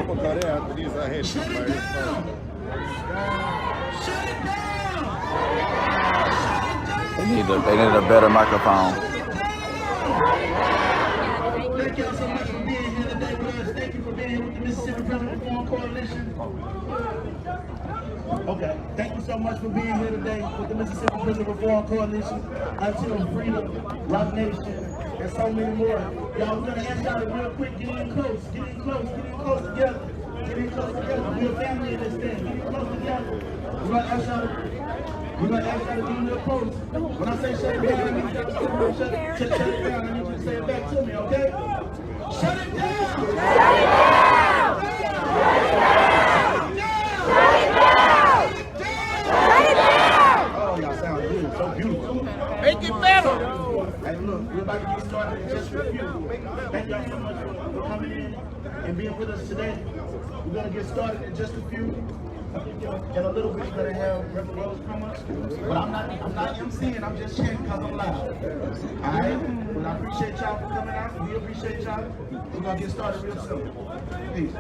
I'm gonna cut it after this. I had to Shut it down! Shut it down! They need a better microphone. Thank y'all so much for being here today with us. Thank you for being here with the Mississippi Prison Reform Coalition. Okay, thank you so much for being here today with the Mississippi Prison Reform Coalition, Until Freedom, Rock Nation, and so many more. Y'all, we're gonna ask y'all to real quick, get in close together. Get in close together. We're a family in this thing. Get in close together. We're gonna ask y'all to do real close. When I say shut it down, I need y'all to shut it down. I need you to say it back to me, okay? Shut it down! Shut it down! Oh, y'all sound good. So beautiful. Make it better. Hey, look, we're about to get started in just a few. Thank y'all so much for coming in and being with us today. We're going to get started in just a few. In a little bit, we're going to have Reverend Rose come up. But I'm not emceeing, I'm just chanting because I'm loud. All right? But I appreciate y'all for coming out. We appreciate y'all. We're going to get started real soon. Peace. I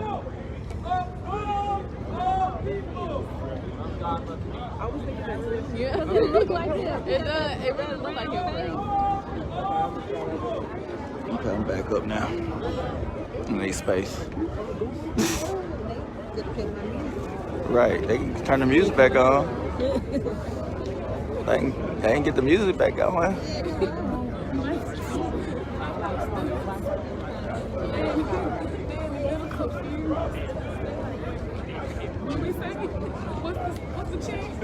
was thinking that. Yeah, it looked like him. It does. It really looked like him. Okay, I'm back up now. In a space. Right, they can turn the music back on. They can get the music back going. What's the chant?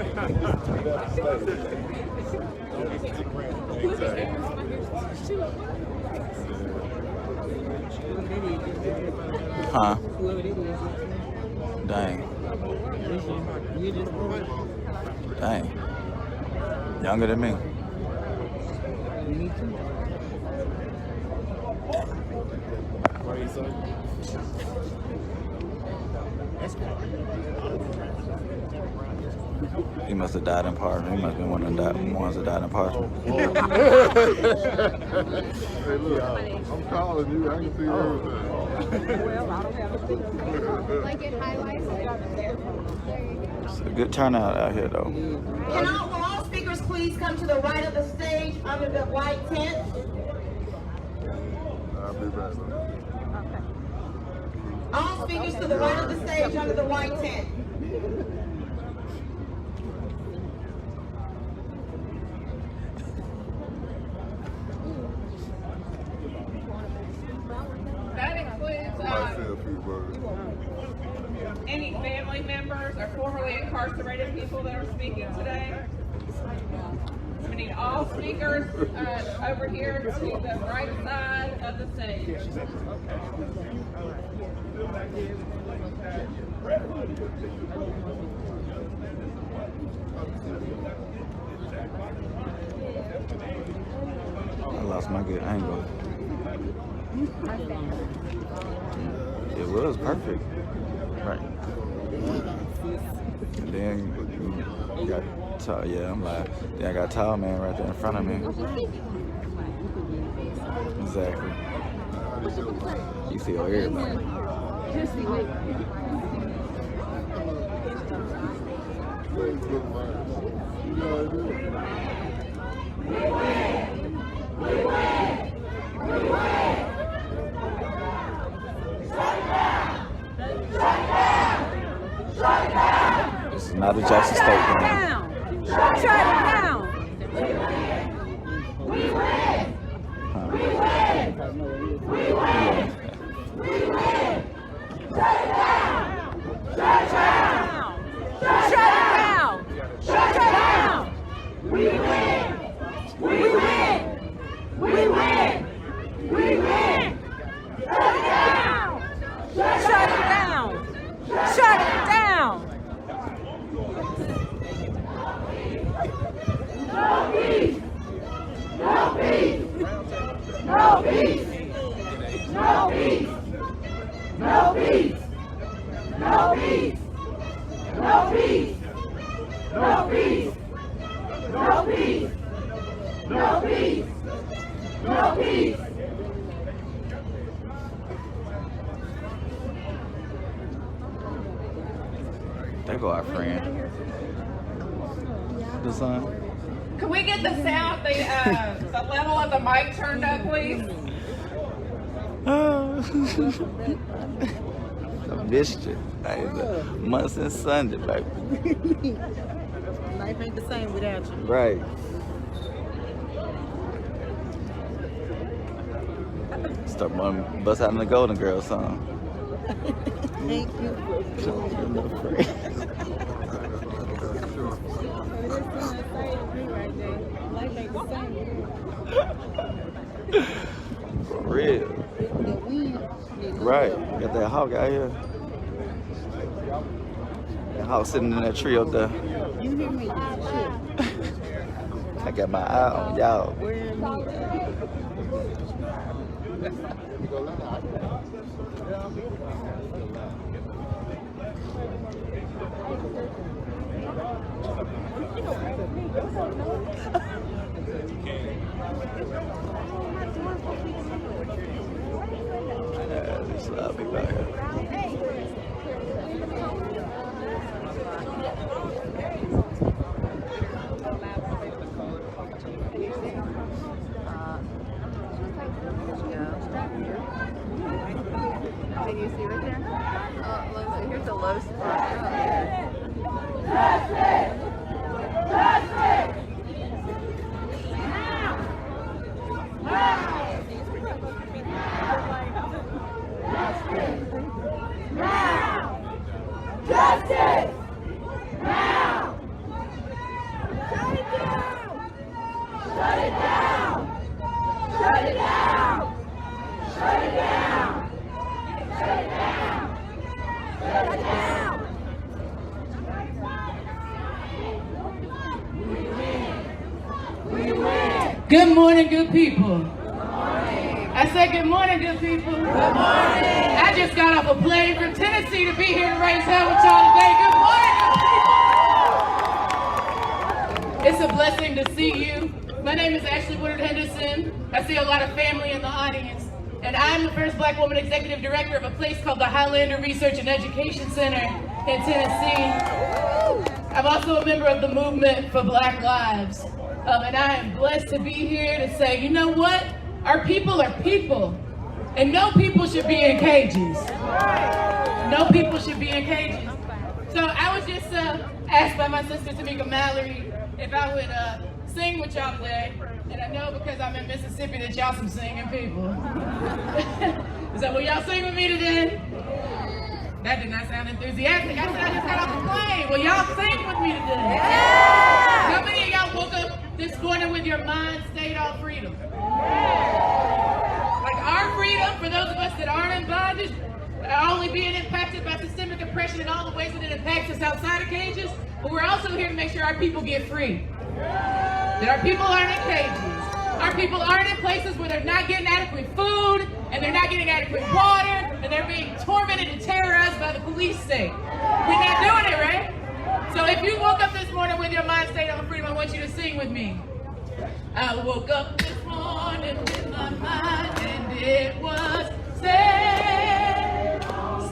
Huh? Dang. Dang. Younger than me. He must have died in Parchment. He must have been one of the ones that died in Parchment. Hey, look, I'm calling you. I can see everything. Well, I don't have a speaker. Like it highlights it. It's a good turnout out here, though. Will all speakers please come to the right of the stage under the white tent? I'll be back. All speakers to the right of the stage under the white tent. That includes any family members or formerly incarcerated people that are speaking today. We need all speakers over here to the right side of the stage. I lost my good angle. It was perfect. Right. And then you got tall, yeah, I'm like, then I got a tall man right there in front of me. Exactly. You feel everybody. This is not a Jackson State game. Shut it down! We win! We win! We win! We win! Shut it down! Shut it down! Shut it down! Shut it down! We win! We win! We win! We win! Shut it down! Shut it down! Shut it down! No peace! No peace! No peace! No peace! No peace! No peace! No peace! No peace! No peace! No peace! No peace! There go our friend. The sun. Can we get the sound, the level of the mic turned up, please? I missed you. Hey, Munson Sunday, baby. Life ain't the same without you. Right. Start bust out in the Golden Girls song. Thank you. Life ain't the same. For real. Right. Got that hawk out here. That hawk sitting in that tree up there. You hear me? Shit. I got my eye on y'all. Where me? This lobby back here. Can you see right there? Let's see. Here's the low spot. Justice! Now! Shut it down! Shut it down! Shut it down! Shut it down! Shut it down! We win! We win! Good morning, good people. I said good morning, good people. Good morning. I just got off a plane from Tennessee to be here to raise hell with y'all today. Good morning, good people. It's a blessing to see you. My name is Ashley Woodard Henderson. I see a lot of family in the audience. And I'm the first Black woman executive director of a place called the Highlander Research and Education Center in Tennessee. I'm also a member of the Movement for Black Lives. And I am blessed to be here to say, you know what? Our people are people, and no people should be in cages. No people should be in cages. So I was just asked by my sister Tamika Mallory if I would sing with y'all today, and I know because I'm in Mississippi that y'all some singing people. So will y'all sing with me today? That did not sound enthusiastic. I said I just got off the plane. Will y'all sing with me today? Yeah. How many of y'all woke up this morning with your mind stayed on freedom? Like our freedom, for those of us that aren't in bondage, are only being impacted by systemic oppression in all the ways that it impacts us outside of cages, but we're also here to make sure our people get free. That our people aren't in cages. Our people aren't in places where they're not getting adequate food, and they're not getting adequate water, and they're being tormented and terrorized by the police state. We're not doing it, right? So if you woke up this morning with your mind stayed on freedom, I want you to sing with me. I woke up this morning with my mind and it was stayed on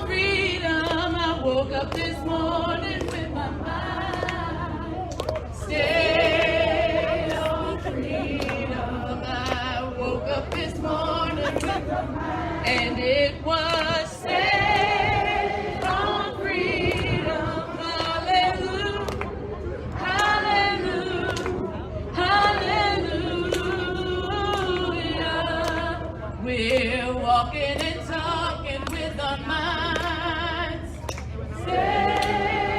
freedom. I woke up this morning with my mind stayed on freedom. I woke up this morning with my mind and it was stayed on freedom. Hallelujah, hallelujah, hallelujah. We're walking and talking with our minds. Stay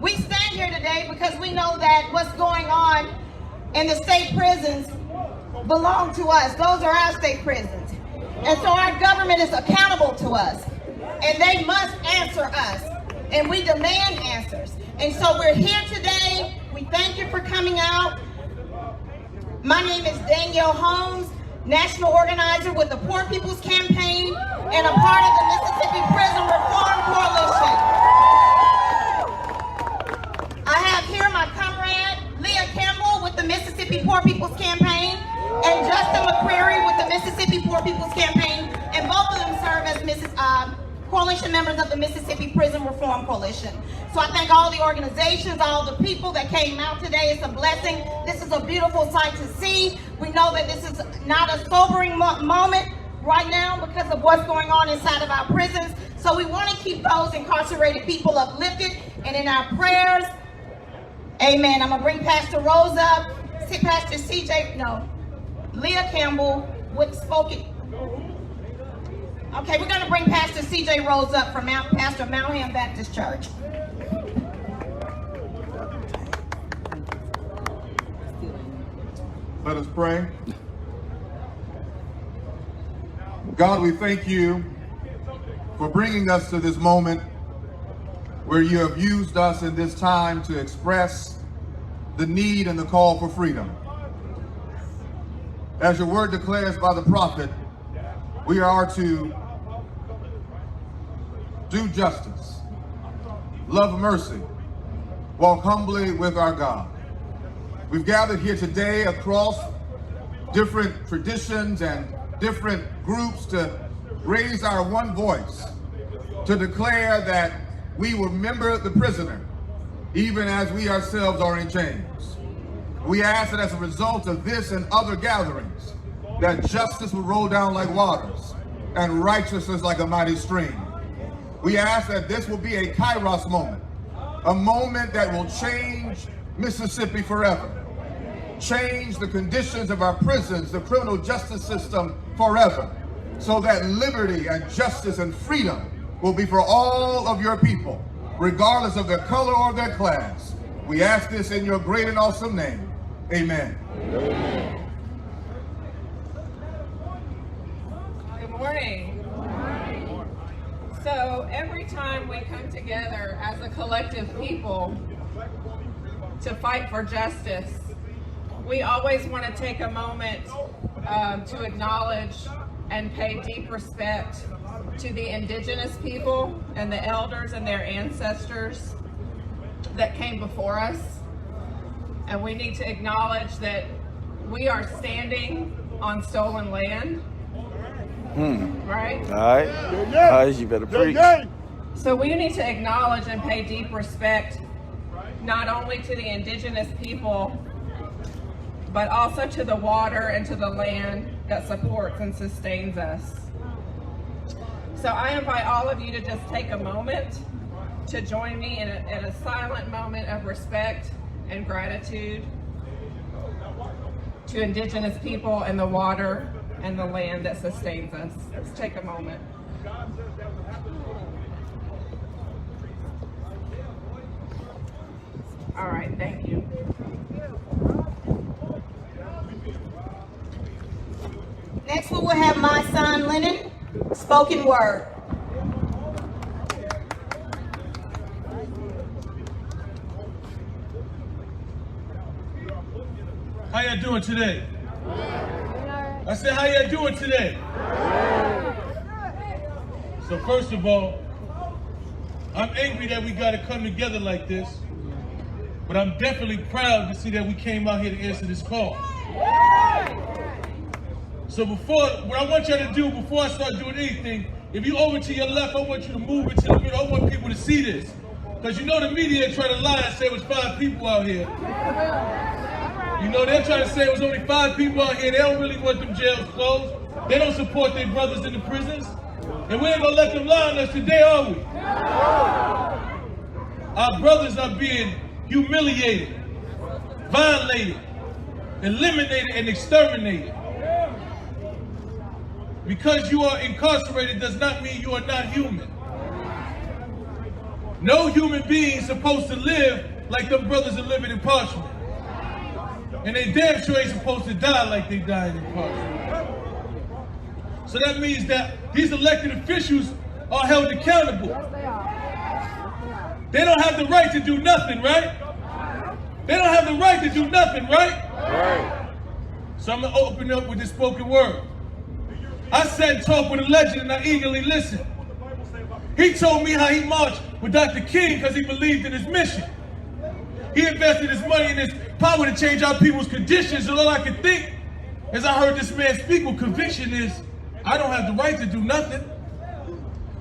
We stand here today because we know that what's going on in the state prisons belong to us. Those are our state prisons. And so our government is accountable to us. And they must answer us. And we demand answers. And so we're here today. We thank you for coming out. My name is Danielle Holmes, national organizer with the Poor People's Campaign and a part of the Mississippi Prison Reform Coalition. I have here my comrade, Leah Campbell with the Mississippi Poor People's Campaign and Justin McCreary with the Mississippi Poor People's Campaign, and both of them serve as coalition members of the Mississippi Prison Reform Coalition. So I thank all the organizations, all the people that came out today. It's a blessing. This is a beautiful sight to see. We know that this is not a sobering moment right now because of what's going on inside of our prisons. So we want to keep those incarcerated people uplifted and in our prayers. Amen. I'm going to bring Pastor Rose up. Pastor Leah Campbell with spoken. Okay, we're going to bring Pastor CJ Rose up from Pastor Mountham Baptist Church. Let us pray. God, we thank you for bringing us to this moment where you have used us in this time to express the need and the call for freedom. As your word declares by the prophet, we are to do justice, love mercy, walk humbly with our God. We've gathered here today across different traditions and different groups to raise our one voice, to declare that we will remember the prisoner, even as we ourselves are in chains. We ask that as a result of this and other gatherings, that justice will roll down like waters and righteousness like a mighty stream. We ask that this will be a Kairos moment, a moment that will change Mississippi forever, change the conditions of our prisons, the criminal justice system forever, so that liberty and justice and freedom will be for all of your people, regardless of their color or their class. We ask this in your great and awesome name. Amen. Amen. Good morning. So every time we come together as a collective people to fight for justice, we always want to take a moment to acknowledge and pay deep respect to the indigenous people and the elders and their ancestors that came before us. And we need to acknowledge that we are standing on stolen land. Right? All right, you better preach. So we need to acknowledge and pay deep respect not only to the indigenous people, but also to the water and to the land that supports and sustains us. So I invite all of you to just take a moment to join me in a silent moment of respect and gratitude to indigenous people and the water and the land that sustains us. Let's take a moment. All right, thank you. Next we will have my son Lennon, spoken word. How y'all doing today? I said, how y'all doing today? So first of all, I'm angry that we gotta come together like this, but I'm definitely proud to see that we came out here to answer this call. So what I want y'all to do before I start doing anything, if you over to your left, I want you to move into the middle. I want people to see this. Because you know the media try to lie and say it was 5 people out here. You know, they're trying to say it was only 5 people out here. They don't really want them jails closed. They don't support their brothers in the prisons. And we ain't gonna let them lie on us today, are we? Our brothers are being humiliated, violated, eliminated, and exterminated. Because you are incarcerated does not mean you are not human. No human being is supposed to live like them brothers are living in Parchment. And they damn sure ain't supposed to die like they died in Parchment. So that means that these elected officials are held accountable. They don't have the right to do nothing, right? They don't have the right to do nothing, right? Right. So I'm gonna open up with this spoken word. I sat and talked with a legend and I eagerly listened. He told me how he marched with Dr. King because he believed in his mission. He invested his money and his power to change our people's conditions, and all I could think as I heard this man speak with conviction is, I don't have the right to do nothing.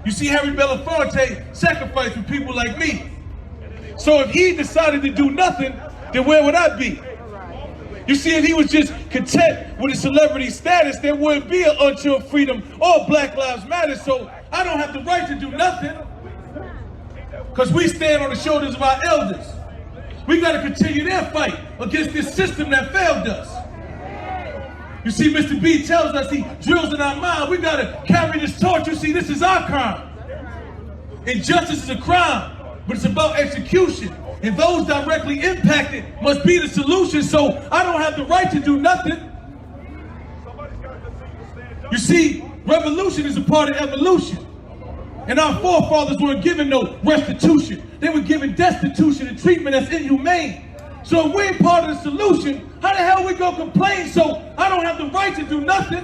You see, Harry Belafonte sacrificed for people like me. So if he decided to do nothing, then where would I be? You see, if he was just content with his celebrity status, there wouldn't be an Until Freedom or Black Lives Matter. So I don't have the right to do nothing, because we stand on the shoulders of our elders. We got to continue their fight against this system that failed us. You see, Mr. B tells us, he drills in our mind, we got to carry this torch. You see, this is our crime. Injustice is a crime, but it's about execution. And those directly impacted must be the solution. So I don't have the right to do nothing. You see, revolution is a part of evolution. And our forefathers weren't given no restitution. They were given destitution and treatment that's inhumane. So if we ain't part of the solution, how the hell we gonna complain? So I don't have the right to do nothing.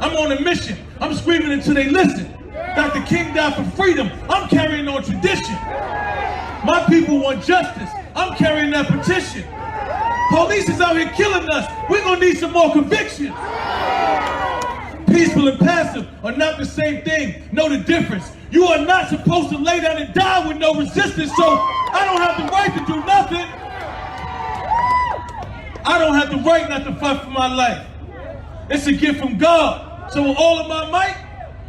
I'm on a mission. I'm screaming until they listen. Dr. King died for freedom. I'm carrying on tradition. My people want justice. I'm carrying that petition. Police is out here killing us. We're gonna need some more convictions. Peaceful and passive are not the same thing. Know the difference. You are not supposed to lay down and die with no resistance, so I don't have the right to do nothing. I don't have the right not to fight for my life. It's a gift from God. So with all of my might,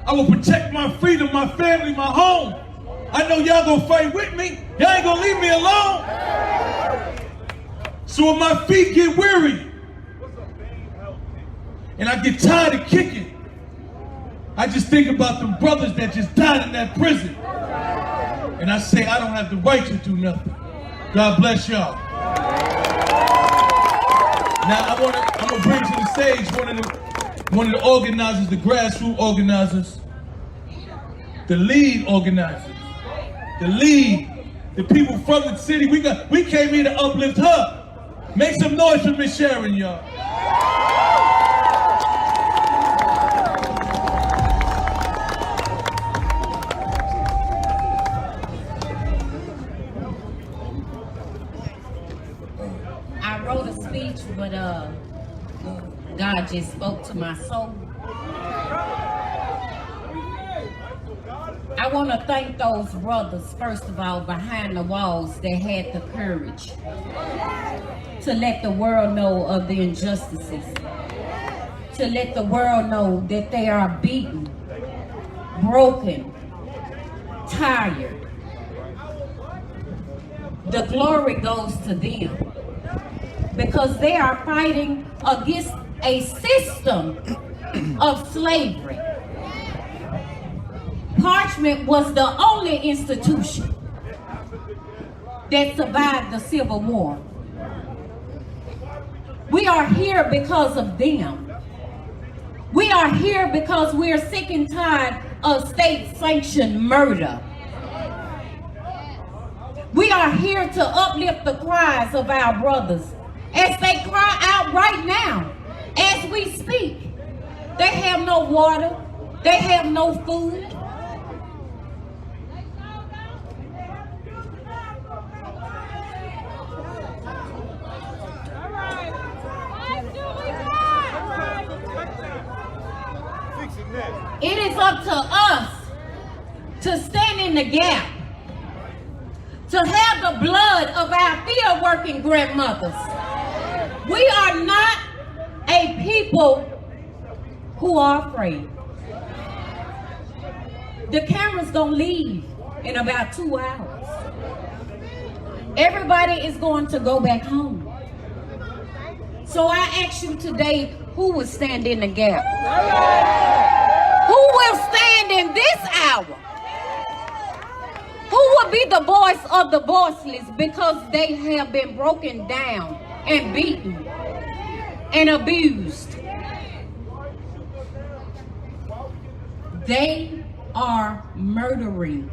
I will protect my freedom, my family, my home. I know y'all gonna fight with me. Y'all ain't gonna leave me alone. So when my feet get weary and I get tired of kicking, I just think about them brothers that just died in that prison. And I say, I don't have the right to do nothing. God bless y'all. Now I'm gonna bring to the stage one of the organizers, the grassroots organizers, the lead organizers, the people from the city. We came here to uplift her. Make some noise for Miss Sharon, y'all. I wrote a speech, but God just spoke to my soul. I want to thank those brothers, first of all, behind the walls that had the courage to let the world know of the injustices, to let the world know that they are beaten, broken, tired. The glory goes to them because they are fighting against a system of slavery. Parchment was the only institution that survived the Civil War. We are here because of them. We are here because we're sick and tired of state-sanctioned murder. We are here to uplift the cries of our brothers as they cry out right now, as we speak. They have no water, they have no food. It is up to us to stand in the gap, to have the blood of our field working grandmothers. We are not a people who are afraid. The camera's gonna leave in about 2 hours. Everybody is going to go back home. So I ask you today, who will stand in the gap? Who will stand in this hour Who would be the voice of the voiceless because they have been broken down and beaten and abused? They are murdering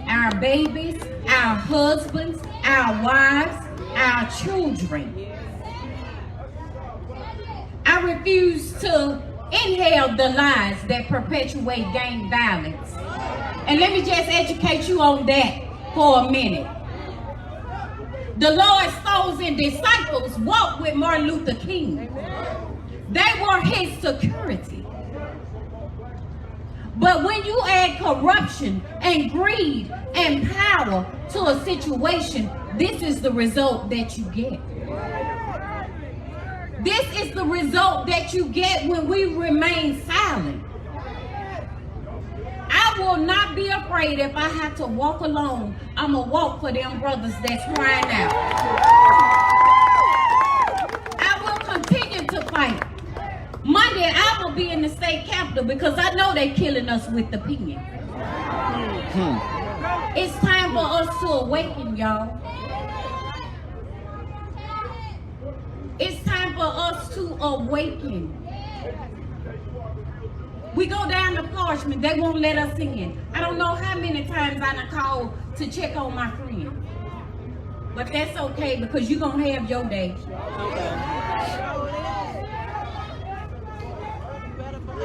our babies, our husbands, our wives, our children. I refuse to inhale the lies that perpetuate gang violence. And let me just educate you on that for a minute. The Lord's chosen disciples walked with Martin Luther King. They were his security. But when you add corruption and greed and power to a situation, this is the result that you get. This is the result that you get when we remain silent. I will not be afraid if I have to walk alone. I'm going to walk for them brothers that's crying out. I will continue to fight. Monday, I will be in the state capitol because I know they're killing us with the pen. It's time for us to awaken, y'all. It's time for us to awaken. We go down to Parchment, they won't let us in. I don't know how many times I done called to check on my friend. But that's okay because you're going to have your day.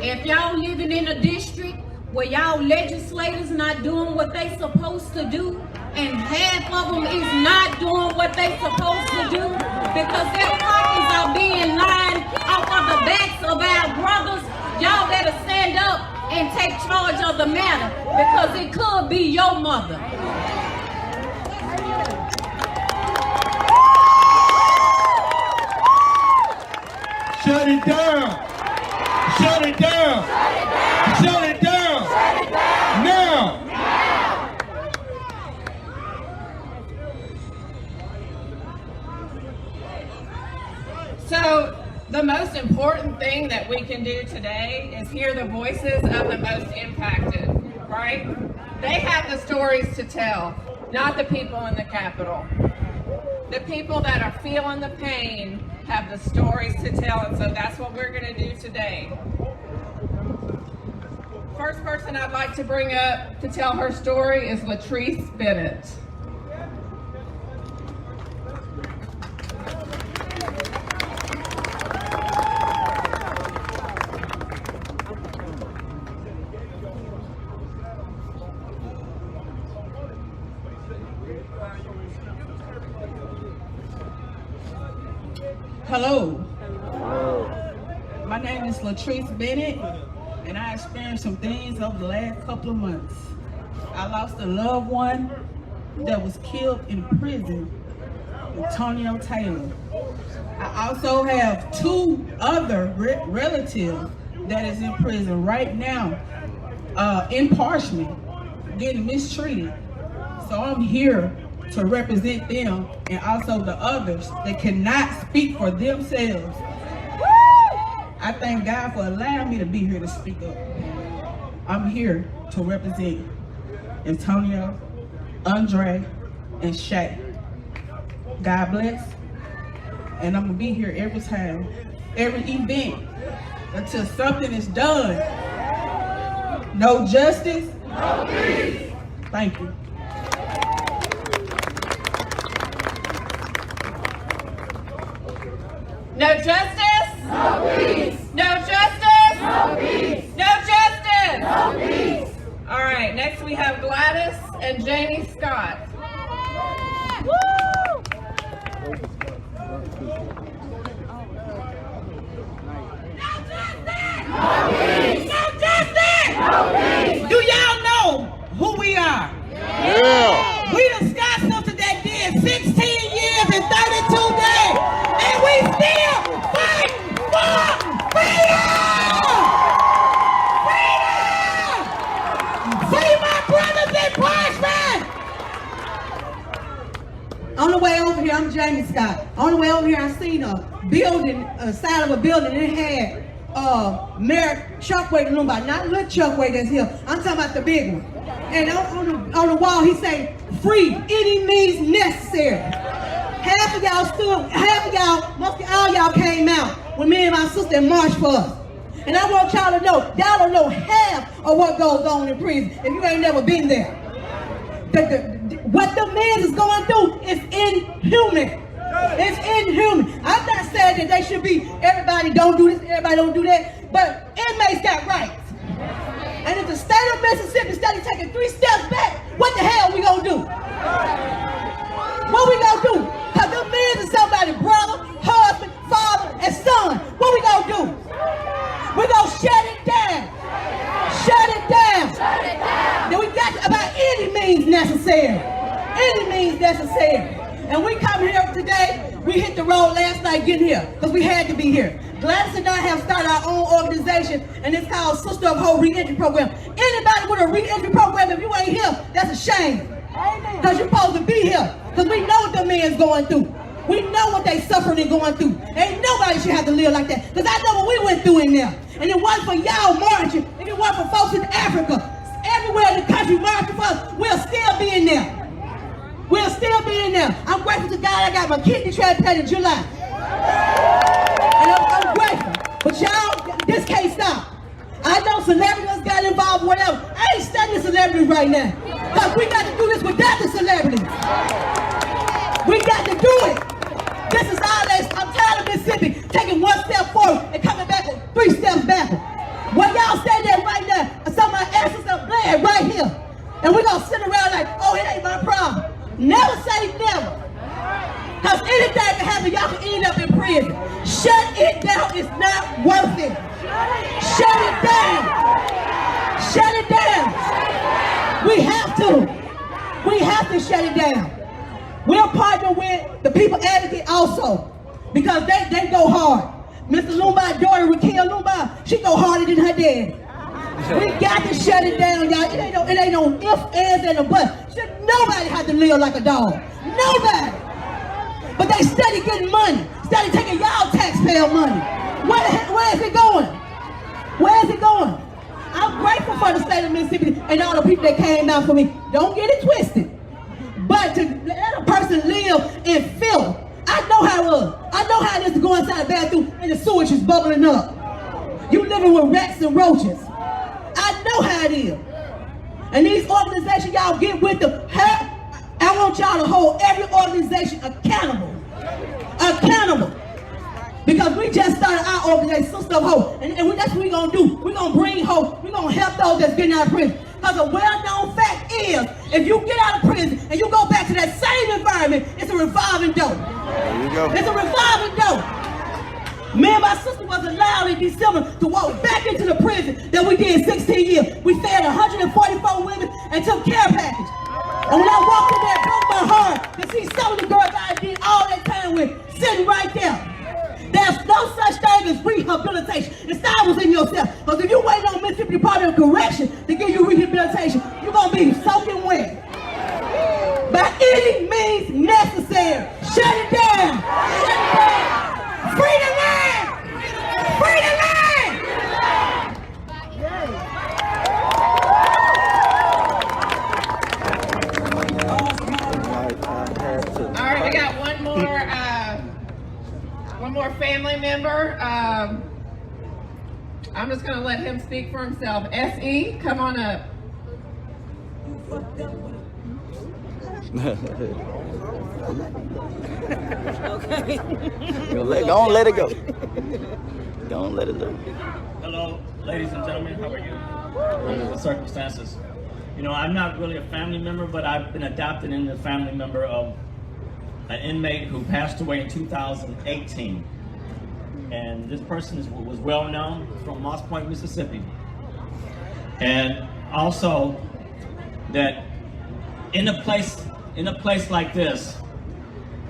If y'all living in a district where y'all legislators not doing what they supposed to do, and half of them is not doing what they supposed to do because their pockets are being lined off of the backs of our brothers, y'all better stand up and take charge of the matter because it could be your mother. Shut it down. Shut it down. Shut it down. Now. So the most important thing that we can do today is hear the voices of the most impacted, right? They have the stories to tell, not the people in the Capitol. The people that are feeling the pain have the stories to tell, and so that's what we're going to do today. First person I'd like to bring up to tell her story is Latrice Bennett. Hello. My name is Latrice Bennett, and I experienced some things over the last couple of months. I lost a loved one that was killed in prison, Antonio Taylor. I also have two other relatives that is in prison right now, in Parchment, getting mistreated. So I'm here to represent them and also the others that cannot speak for themselves. I thank God for allowing me to be here to speak up. I'm here to represent Antonio, Andre, and Shay. God bless. And I'm gonna be here every time, every event, until something is done. No justice, no peace. Thank you. No justice? No peace. No justice? No peace. No justice? No peace. All right, next we have Gladys and Jamie Scott. Woo! No peace! No justice! No peace! Do y'all know who we are? Yeah! We the Scott sisters that did 16 years and 32 days, and we still fight for freedom! Freedom! Free my brothers in Parchment! On the way over here, I'm Jamie Scott. On the way over here, I seen a building, a side of a building, and it had Mayor Chuckway Lumba, not little Chuckway that's here. I'm talking about the big one. And on the wall, he say, free any means necessary. Half of y'all stood, half of y'all, most of all y'all came out when me and my sister marched for us. And I want y'all to know, y'all don't know half of what goes on in prison if you ain't never been there. What the men is going through is inhuman. It's inhuman. I'm not saying that they should be, everybody don't do this, everybody don't do that, but inmates got rights. And if the state of Mississippi, instead of taking 3 steps back, what the hell we gonna do? What we gonna do? Because them men is somebody's brother, husband, father, and son. What we gonna do? We gonna shut it down. Shut it down. Shut it down. Then we got about any means necessary. Any means necessary. And we come here today, we hit the road last night getting here, because we had to be here. Gladys and I have started our own organization, and it's called Sister of Hope Reentry Program. Anybody with a reentry program, if you ain't here, that's a shame. Because you're supposed to be here. Because we know what the man's going through. We know what they suffering and going through. Ain't nobody should have to live like that. Because I know what we went through in there. And it wasn't for y'all marching. If it wasn't for folks in Africa, everywhere in the country marching for us, we'll still be in there. We'll still be in there. I'm grateful to God I got my kidney transplant in July. And I'm grateful. But y'all, this can't stop. I know celebrities got involved, whatever. I ain't studying celebrities right now. Because we got to do this without the celebrities. We got to do it. This is all that. I'm tired of Mississippi taking 1 step forward and coming back 3 steps backward. When y'all stand there right now, some of my asses are bled right here. And we're going to sit around like, oh, it ain't my problem. Never say never. Because anything can happen, y'all can end up in prison. Shut it down. It's not worth it. Shut it down. Shut it down. We have to. We have to shut it down. We'll partner with the People Advocate also. Because they go hard. Mr. Lumba's daughter, Raquel Lumba, she go harder than her daddy. We got to shut it down, y'all. It ain't no ifs, ands, and a buts. Nobody has to live like a dog. Nobody. But they steady getting money. Steady taking y'all taxpayer money. Where is it going? Where is it going? I'm grateful for the state of Mississippi and all the people that came out for me. Don't get it twisted. But to let a person live in filth, I know how it was. I know how it is to go inside the bathroom and the sewage is bubbling up. You living with rats and roaches. I know how it is. And these organizations, y'all get with them. I want y'all to hold every organization accountable. Accountable. Because we just started our organization, Sister of Hope. And that's what we're going to do. We're going to bring hope. We're going to help those that's getting out of prison. Because a well-known fact is, if you get out of prison and you go back to that same environment, it's a revolving door. There you go. It's a revolving door. Me and my sister was allowed in December to walk back into the prison that we did 16 years. We fed 144 women and took care package. And when I walked in there, it broke my heart to see some of the girls I did all that time with sitting right there. There's no such thing as rehabilitation. It starts within yourself. Because if you wait on Mississippi Department of Correction to give you rehabilitation, you're going to be soaking wet. By any means necessary. Shut it down. Shut it down. Free the land. Free the land. All right, we got one more family member. I'm just going to let him speak for himself. S.E., come on up. Okay. Don't let it go. Don't let it go. Hello, ladies and gentlemen. How are you? Under the circumstances. You know, I'm not really a family member, but I've been adopted into a family member of an inmate who passed away in 2018. And this person was well known from Moss Point, Mississippi. And also that in a place like this,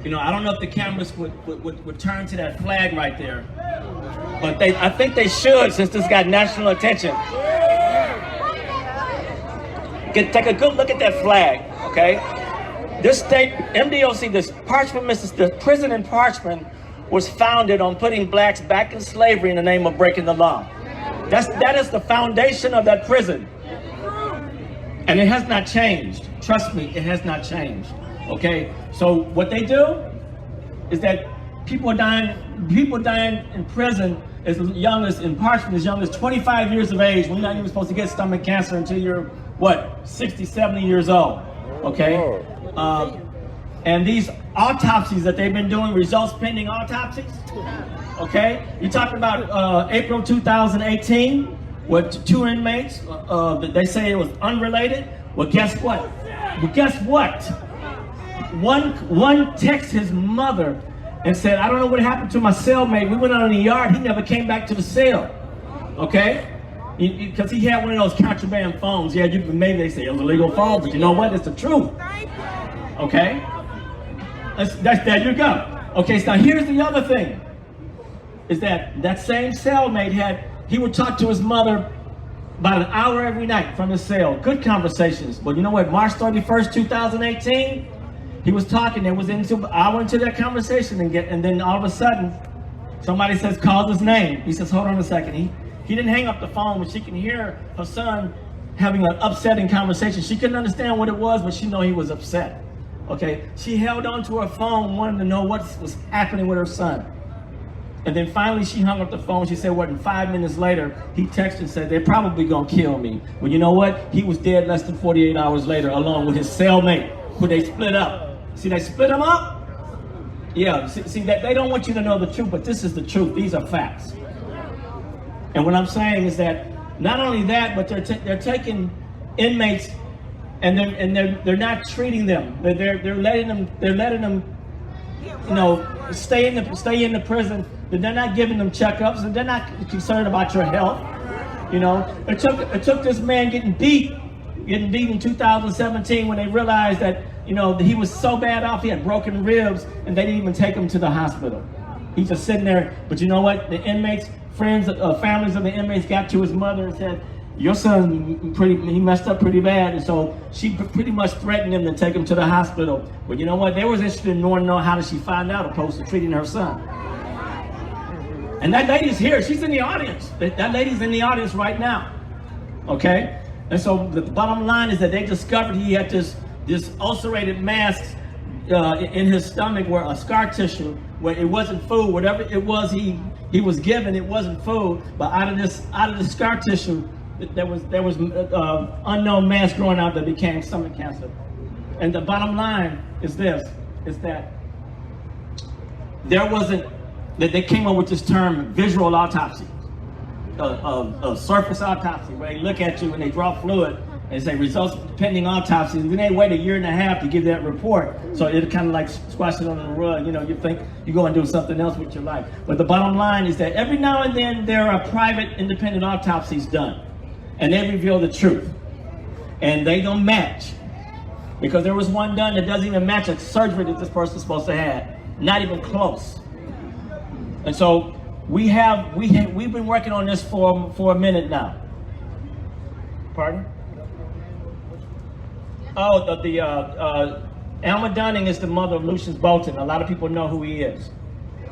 you know, I don't know if the cameras would turn to that flag right there, but I think they should, since this got national attention. Take a good look at that flag, okay? This state, MDOC, this prison in Parchment was founded on putting blacks back in slavery in the name of breaking the law. That is the foundation of that prison. And it has not changed. Trust me, it has not changed. Okay? So what they do is that people are dying in prison as young as, in Parchment, as young as 25 years of age. We're not even supposed to get stomach cancer until you're, what, 60, 70 years old. Okay? And these autopsies that they've been doing, results pending autopsies, okay? You're talking about April 2018, with 2 inmates, they say it was unrelated. Well, guess what? One texted his mother and said, I don't know what happened to my cellmate. We went out in the yard, he never came back to the cell, okay? Because he had one of those contraband phones. Yeah, maybe they say it was a legal phone, but you know what? It's the truth, okay? There you go. Okay, so now here's the other thing, is that same cellmate he would talk to his mother about an hour every night from his cell. Good conversations. But you know what, March 31st, 2018, he was talking, and was into an hour into that conversation, and then all of a sudden, somebody says, calls his name. He says, hold on a second. He didn't hang up the phone, but she can hear her son having an upsetting conversation. She couldn't understand what it was, but she knew he was upset. Okay, she held on to her phone, wanting to know what was happening with her son. And then finally she hung up the phone. She said, what, and 5 minutes later, he texted and said, they're probably gonna kill me. Well, you know what? He was dead less than 48 hours later, along with his cellmate, who they split up. See, they split them up? Yeah, see that they don't want you to know the truth, but this is the truth. These are facts. And what I'm saying is that not only that, but they're taking inmates and they're not treating them. They're letting them, you know, stay in the prison. They're not giving them checkups, and they're not concerned about your health. You know, it took this man getting beat in 2017 when they realized that, you know, he was so bad off, he had broken ribs, and they didn't even take him to the hospital. He's just sitting there. But you know what? The inmates, families of the inmates got to his mother and said, your son, he messed up pretty bad. And so she pretty much threatened him to take him to the hospital. But you know what? They was interested in knowing how did she find out, opposed to treating her son. And that lady's here. She's in the audience. That lady's in the audience right now. Okay? And so the bottom line is that they discovered he had this ulcerated mass in his stomach, where a scar tissue, where it wasn't food, whatever it was he was given, it wasn't food, but out of the scar tissue, there was unknown mass growing out that became stomach cancer. And the bottom line is this, is that they came up with this term, visual autopsy, a surface autopsy, where they look at you and they draw fluid and say results pending autopsy, and then they wait 1.5 years to give that report. So it kind of like squash it under the rug. You know, you think you go and do something else with your life. But the bottom line is that every now and then there are private independent autopsies done, and they reveal the truth. And they don't match. Because there was one done that doesn't even match a surgery that this person's supposed to have. Not even close. And so we've been working on this for a minute now. Pardon? Oh, Alma Dunning is the mother of Lucius Bolton. A lot of people know who he is.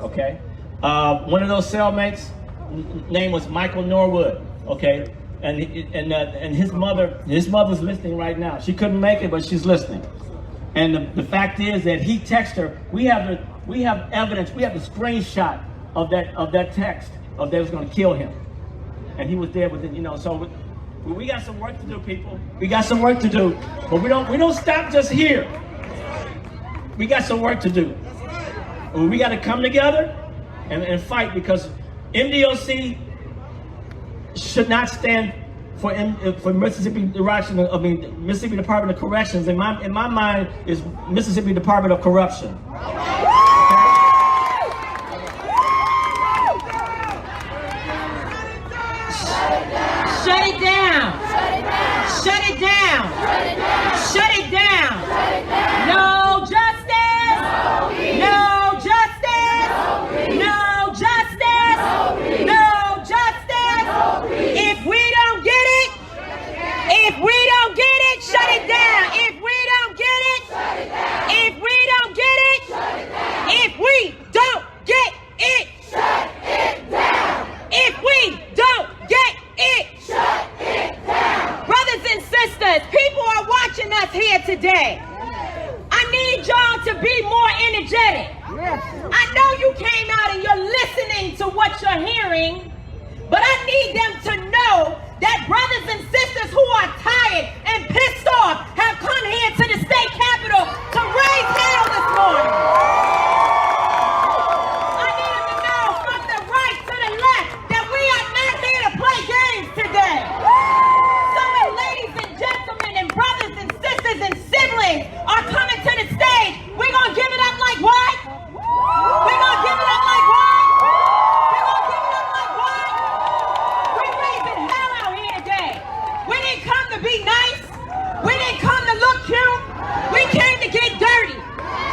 Okay? One of those cellmates, name was Michael Norwood. Okay? And his mother's listening right now. She couldn't make it, but she's listening. And the fact is that he texted her. We have evidence. We have the screenshot of that text of they was going to kill him, and he was there within. You know, so we got some work to do, people. We got some work to do, but we don't stop just here. We got some work to do. We got to come together and fight, because MDOC should not stand for Mississippi Mississippi Department of Corrections. In my mind, is Mississippi Department of Corruption. Shut it down. Shut it down. Shut it down. No justice. No justice. No justice. No justice. If we don't get it, shut it down. If we don't get it, if we don't get it, if we don't get it, shut it down. If we don't get it, shut it down. Brothers and sisters, today. I need y'all to be more energetic. I know you came out and you're listening to what you're hearing, but I need them to know that brothers and sisters who are tired and pissed off have come here to the state capitol to raise hell this morning. I need them to know from the right to the left that we are not here to play games today. So when ladies and gentlemen and brothers and sisters and siblings are coming to the stage, we're going to give it up like what? We're going to give it up like what? We're going to give it up like what? We're raising hell out here today. We didn't come to be nice. We didn't come to look cute. We came to get dirty.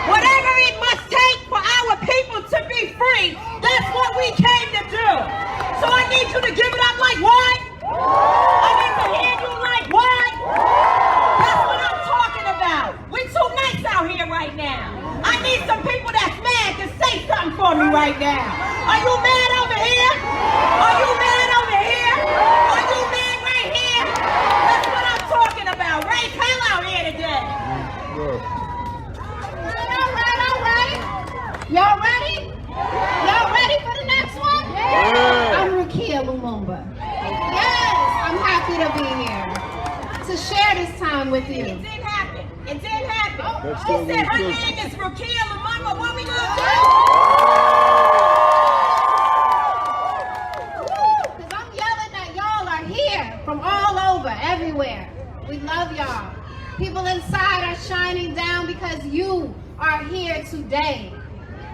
Whatever it must take for our people to be free, that's what we came to do. So I need you to give it up like what? I need to hear you like what? That's what I'm talking about. We're too nice out here right now. I need some people that's mad to say something for me right now. Are you mad over here? Are you mad over here? Are you mad right here? That's what I'm talking about. Raise hell out here today. All right. Y'all ready? Y'all ready for the next one? Yeah. I'm Rukia Lumumba. Yes, I'm happy to be here to share this time with you. It did happen. It did happen. She said her name is Rukia Lumumba. What we gonna do? Because I'm yelling that y'all are here from all over, everywhere. We love y'all. People inside are shining down because you are here today.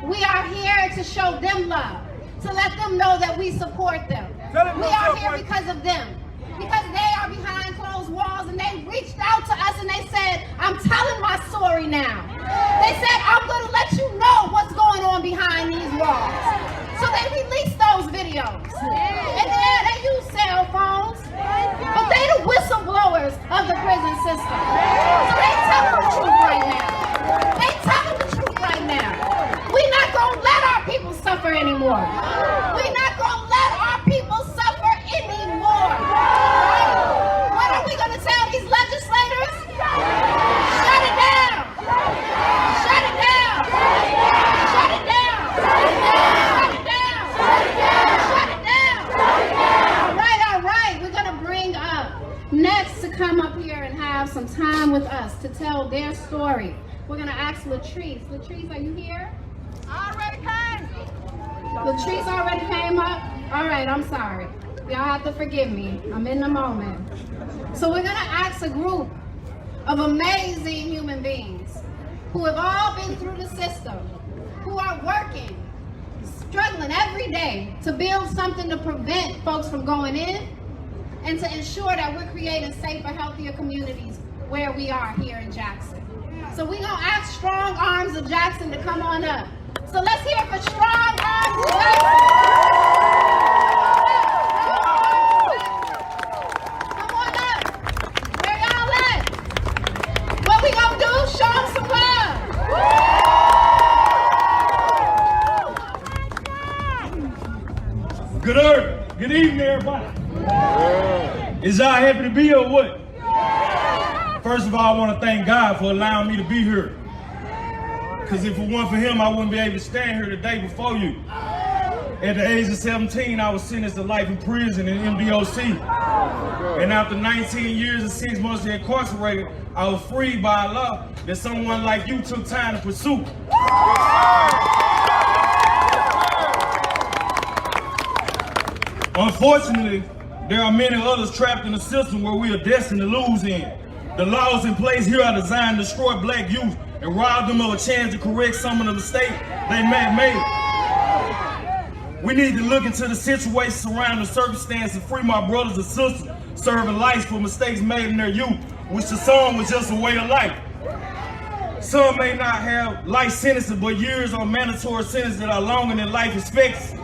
We are here to show them love, to let them know that we support them. We are here because of them, because they are behind closed walls and they reached out to us and they said, I'm telling my story now. They said, I'm going to let you know what's going on behind these walls. So they released those videos. And they use cell phones, but they the whistleblowers of the prison system. So they telling the truth right now. They telling the truth right now. We're not going to let our people suffer anymore. We're not going to let our people suffer anymore. What are we going to tell these legislators? Shut it down. Shut it down. Shut it down. Shut it down. Shut it down. Shut it down. All right. We're going to bring up next to come up here and have some time with us to tell their story. We're going to ask Latrice. Latrice, are you here? Already came. Latrice already came up? All right, I'm sorry. Y'all have to forgive me. I'm in the moment. So we're going to ask a group of amazing human beings who have all been through the system, who are working, struggling every day to build something to prevent folks from going in and to ensure that we're creating safer, healthier communities where we are here in Jackson. So we're going to ask Strong Arms of Jackson to come on up. So let's hear it for Strong Arms of Jackson. Come on up. Where y'all at? What we going to do? Show them some love. Good evening, everybody. Is y'all happy to be here or what? First of all, I want to thank God for allowing me to be here. Because if it weren't for him, I wouldn't be able to stand here today before you. At the age of 17, I was sentenced to life in prison in MDOC. And after 19 years and 6 months incarcerated, I was freed by a law that someone like you took time to pursue. Unfortunately, there are many others trapped in a system where we are destined to lose in. The laws in place here are designed to destroy black youth and rob them of a chance to correct some of the mistakes they may have made. We need to look into the situation surrounding the circumstance and free my brothers and sisters serving life for mistakes made in their youth, which to some was just a way of life. Some may not have life sentences, but years or mandatory sentences that are longer than life expectancy.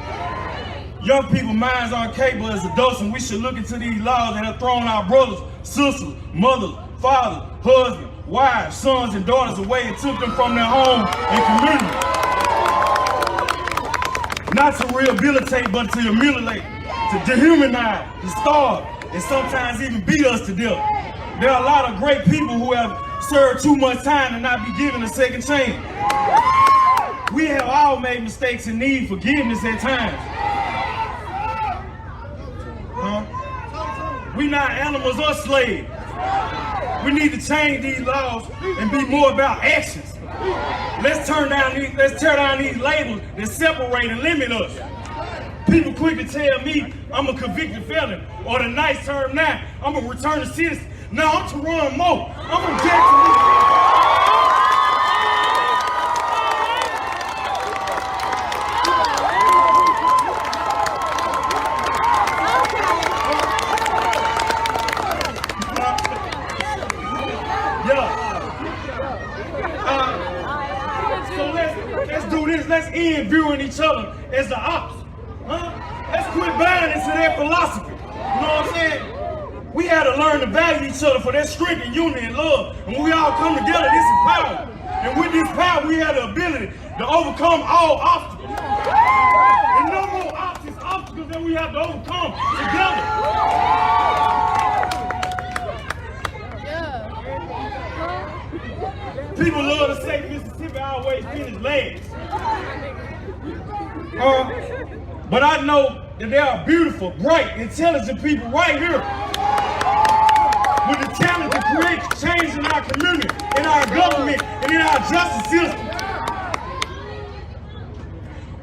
Young people's minds aren't capable as adults, and we should look into these laws that have thrown our brothers, sisters, mothers, fathers, husbands, wives, sons, and daughters away and took them from their home and community. Not to rehabilitate, but to humiliate, to dehumanize, to starve, and sometimes even beat us to death. There are a lot of great people who have serve too much time and not be given a second chance. We have all made mistakes and need forgiveness at times. We not animals or slaves. We need to change these laws and be more about actions. Let's tear down these labels that separate and limit us. People quick to tell me I'm a convicted felon, or the nice term now, I'm a return citizen. No, I'm Teron Moe. I'm from Jackson. So let's do this. Let's end viewing each other as the ops. Let's quit buying into their philosophy. You know what I'm saying? We had to learn to value each other for their strength and unity and love. And when we all come together, this is power. And with this power, we have the ability to overcome all obstacles. And no more obstacles that we have to overcome together. People love to say Mississippi always finishes last. But I know that there are beautiful, bright, intelligent people right here with the talent to create change in our community, in our government, and in our justice system.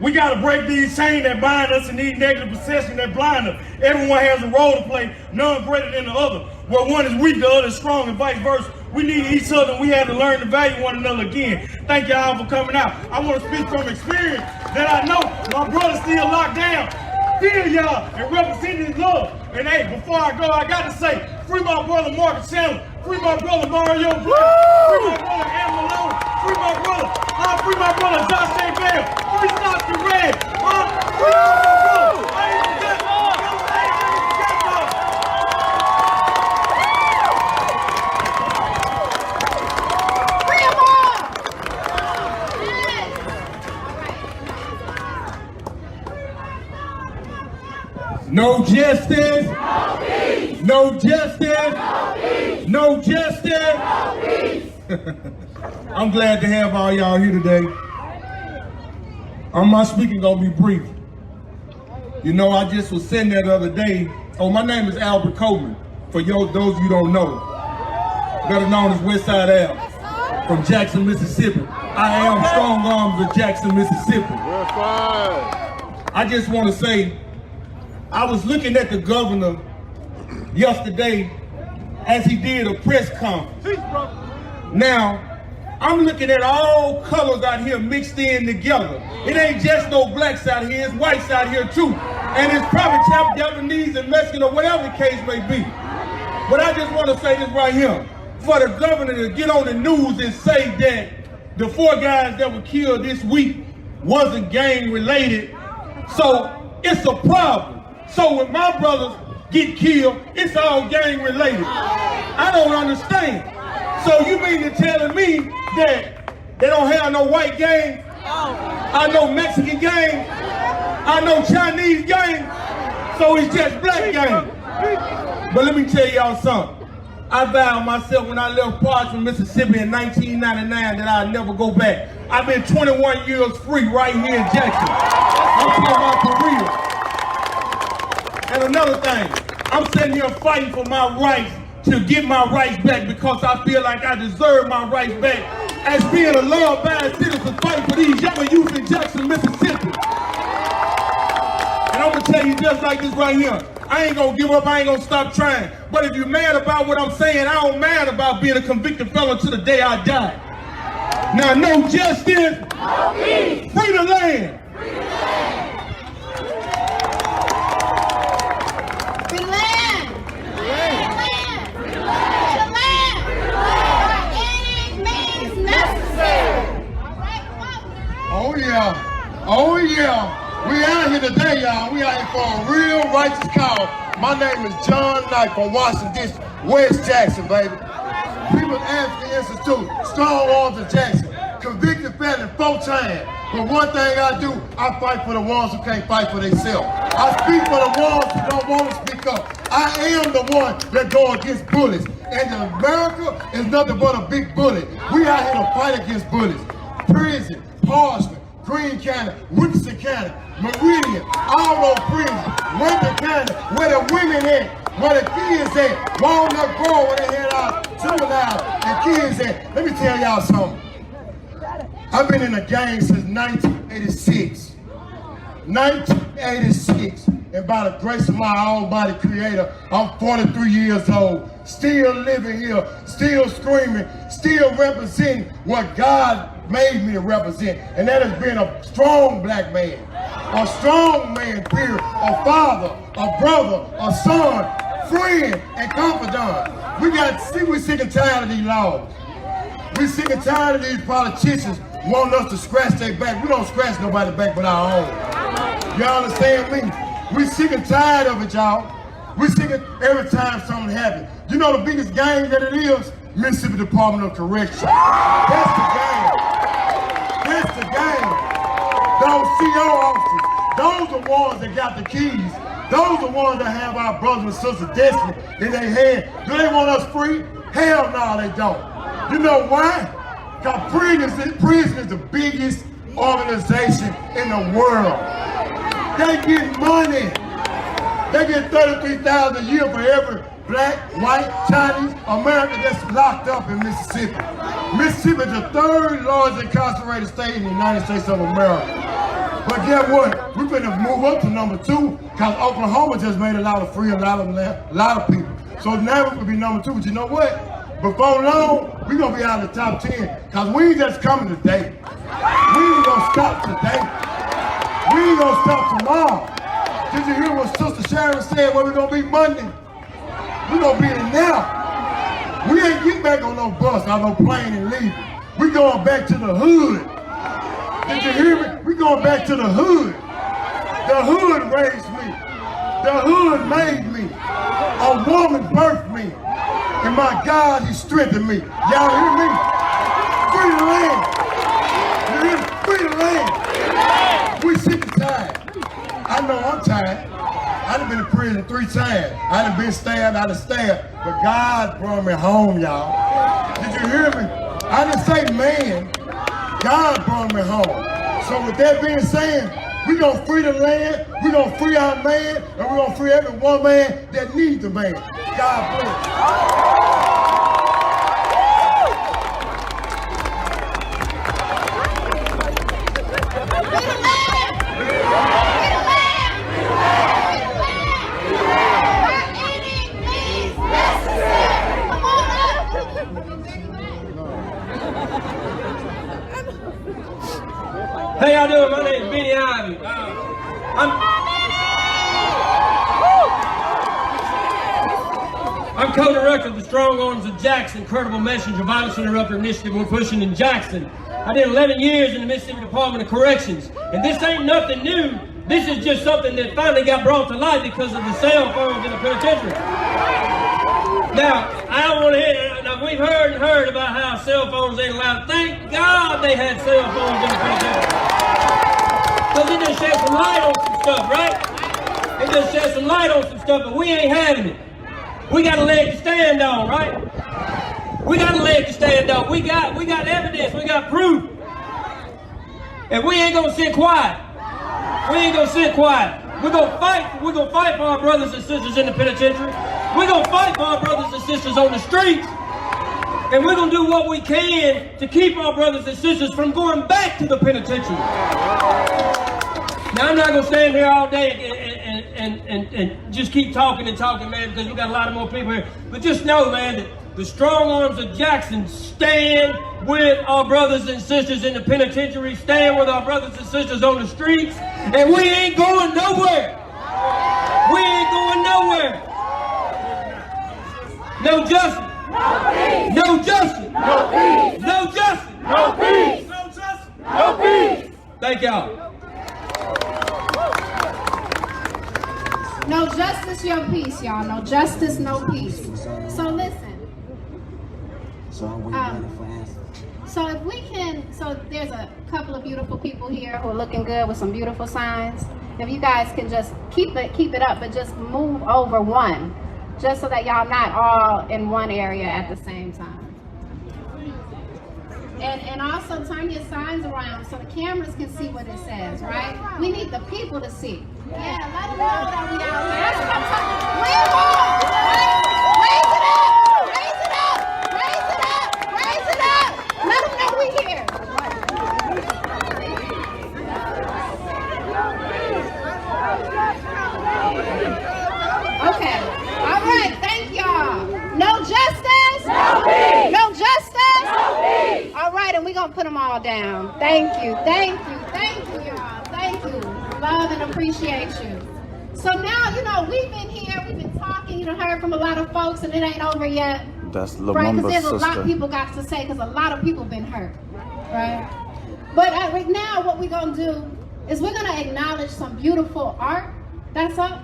We gotta break these chains that bind us and these negative perceptions that blind us. Everyone has a role to play, none greater than the other. Where one is weak, the other is strong, and vice versa. We need each other, and we have to learn to value one another again. Thank y'all for coming out. I want to speak from experience that I know my brother's still locked down. Feel y'all and represent his love. And hey, before I go, I got to say, free my brother Marcus Chandler, free my brother Mario Blue, free my brother Am Malone, free my brother Josh A. Bell, free Stop the Red, free my brother. No justice. No peace. No justice. No peace. No justice. No peace. I'm glad to have all y'all here today. My speaking gonna be brief. You know, I just was saying that the other day. Oh, my name is Albert Coleman. For those you don't know, better known as Westside Al, from Jackson, Mississippi. I am Strong Arms of Jackson, Mississippi. I just want to say, I was looking at the governor yesterday as he did a press conference. Now, I'm looking at all colors out here mixed in together. It ain't just no blacks out here, it's whites out here too. And it's probably Japanese and Mexican or whatever the case may be. But I just want to say this right here. For the governor to get on the news and say that the 4 guys that were killed this week wasn't gang related, so it's a problem. So when my brothers get killed, it's all gang related. I don't understand. So you mean to telling me that they don't have no white gang? I know Mexican gang. I know Chinese gang. So it's just black gang. But let me tell y'all something. I vowed myself when I left Parchment, Mississippi in 1999 that I'd never go back. I've been 21 years free right here in Jackson. I'm talking about for real. And another thing, I'm sitting here fighting for my rights to get my rights back because I feel like I deserve my rights back as being a law-abiding citizen fighting for these young youth in Jackson, Mississippi. And I'm gonna tell you just like this right here. I ain't gonna give up, I ain't gonna stop trying. But if you're mad about what I'm saying, I don't mad about being a convicted felon to the day I die. Now, no justice, no peace. Free the land. Free the land. Free land. Free land. Free the land. By any means necessary. Oh yeah. Oh yeah. We out here today, y'all. We out here for a real righteous cause. My name is John Knight from Washington District, West Jackson, baby. People's Advocacy Institute, Strong Arms of Jackson, convicted felon 4 times. But one thing I do, I fight for the ones who can't fight for themselves. I speak for the ones who don't want to speak up. I am the one that go against bullets. And America is nothing but a big bullet. We out here to fight against bullets. Prison, Parsons, Greene County, Wilson County, Meridian, all those prisons, Wayne County, where the women at, where the kids at, Walnut Grove, where they had our juveniles and kids at. Let me tell y'all something. I've been in the game since 1986. 1986. And by the grace of my almighty creator, I'm 43 years old, still living here, still screaming, still representing what God made me to represent. And that has been a strong black man, a strong man, period, a father, a brother, a son, friend, and confidant. We're sick and tired of these laws. We're sick and tired of these politicians wanting us to scratch their back. We don't scratch nobody's back but our own. Y'all understand me? We sick and tired of it, y'all. We sick of every time something happens. You know the biggest game that it is? Mississippi Department of Correction. That's the game. That's the game. Those CO officers, those are the ones that got the keys. Those are the ones that have our brothers and sisters' destiny in their hand. Do they want us free? Hell no, they don't. You know why? Because prison is the biggest organization in the world. They get money. They get $33,000 a year for every black, white, Chinese, American that's locked up in Mississippi. Mississippi is the third largest incarcerated state in the United States of America. But guess what? We're going to move up to number 2 because Oklahoma just made a lot of free a lot of people. So now we could be number 2. But you know what? Before long, we're going to be out of the top 10 because we ain't just coming today. We ain't going to stop today. We ain't gonna stop tomorrow. Did you hear what Sister Sharon said? Where we gonna be Monday? We gonna be in now. We ain't getting back on no bus, on no plane and leaving. We going back to the hood. Did you hear me? We going back to the hood. The hood raised me. The hood made me. A woman birthed me. And my God, he strengthened me. Y'all hear me? Free the land. You hear me? Free the land. We sick and tired. I know I'm tired. I done been in prison 3 times. I done been stabbed, I done stabbed. But God brought me home, y'all. Did you hear me? I didn't say man. God brought me home. So with that being said, we gonna free the land, we gonna free our man, and we gonna free every one man that needs a man. God bless. How y'all doing? My name is Benny Ivy. I'm co-director of the Strong Arms of Jackson Credible Messenger Violence Interrupter Initiative we're pushing in Jackson. I did 11 years in the Mississippi Department of Corrections, and this ain't nothing new. This is just something that finally got brought to light because of the cell phones in the penitentiary. Now, I don't want to hear, now we've heard about how cell phones ain't allowed. Thank God they had cell phones in the penitentiary. Because it just shed some light on some stuff, right? It just shed some light on some stuff, but we ain't having it. We got a leg to stand on, right? We got a leg to stand on. We got evidence, we got proof. And we ain't gonna sit quiet. We ain't gonna sit quiet. We're gonna fight for our brothers and sisters in the penitentiary. We're gonna fight for our brothers and sisters on the streets. And we're gonna do what we can to keep our brothers and sisters from going back to the penitentiary. Now I'm not gonna stand here all day and just keep talking and talking, man, because we got a lot of more people here. But just know, man, that the Strong Arms of Jackson stand with our brothers and sisters in the penitentiary, stand with our brothers and sisters on the streets, and we ain't going nowhere. We ain't going nowhere. No justice. No peace. No justice. No peace. No justice. No peace. No justice. No peace. Thank y'all. No justice, your peace, y'all. No justice, no peace. So listen. So if we can, so there's a couple of beautiful people here who are looking good with some beautiful signs. If you guys can just keep it up, but just move over one. just so that y'all not all in one area at the same time. And also turn your signs around so the cameras can see what it says, right? We need the people to see. Yeah, let them know that we out here. That's what I'm talking about. We're on, right? Raise it up, raise it up, raise it up, raise it up. Let them know we here. Okay, all right, thank y'all. No justice? No peace. No justice? No peace. All right, and we're going to put them all down. Thank you, thank you, thank you, y'all. Thank you. Love and appreciate you. So now, you know, we've been here, we've been talking, you know, heard from a lot of folks, and it ain't over yet. That's right, Lumumba's because there's a lot sister. of people got to say, because a lot of people been hurt, right? But right now, what we're going to do is we're going to acknowledge some beautiful art that's up.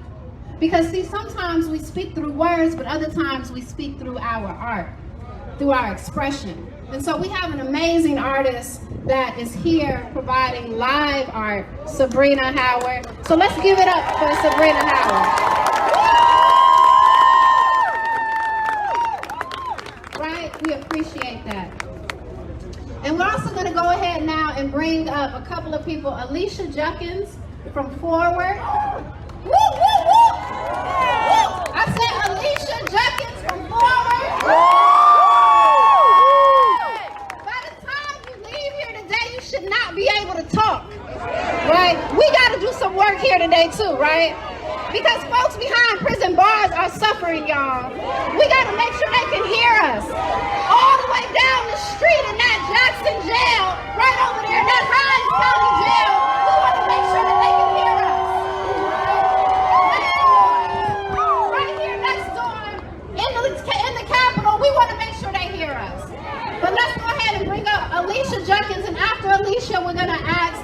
Because see, sometimes we speak through words, but other times we speak through our art, through our expression. And so we have an amazing artist that is here providing live art, Sabrina Howard. So let's give it up for Sabrina Howard. Right, we appreciate that. And we're also gonna go ahead now and bring up a couple of people. Alicia Junkins from Forward. Woo, woo, woo! I said Alicia Junkins from Forward. By the time you leave here today, you should not be able to talk, right? We got to do some work here today too, right? Because folks behind prison bars are suffering, y'all. We got to make sure they can hear us. All the way down the street in that Jackson jail, right over there in that Hines County jail, we want to make sure that they can hear us. In the Capitol, we want to make sure they hear us. But let's go ahead and bring up Alicia Junkins, and after Alicia, we're going to ask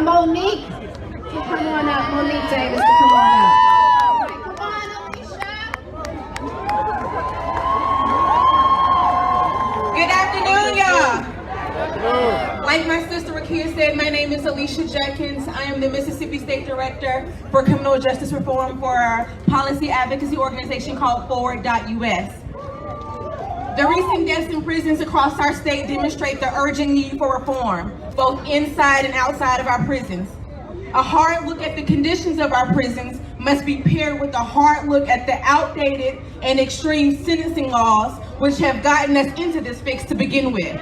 Monique to come on up. Monique Davis to come on up. Right, come on, Alicia. Good afternoon, y'all. Like my sister Rakia said, my name is Alicia Junkins. I am the Mississippi State Director for Criminal Justice Reform for our policy advocacy organization called Forward.us. The recent deaths in prisons across our state demonstrate the urgent need for reform, both inside and outside of our prisons. A hard look at the conditions of our prisons must be paired with a hard look at the outdated and extreme sentencing laws which have gotten us into this fix to begin with.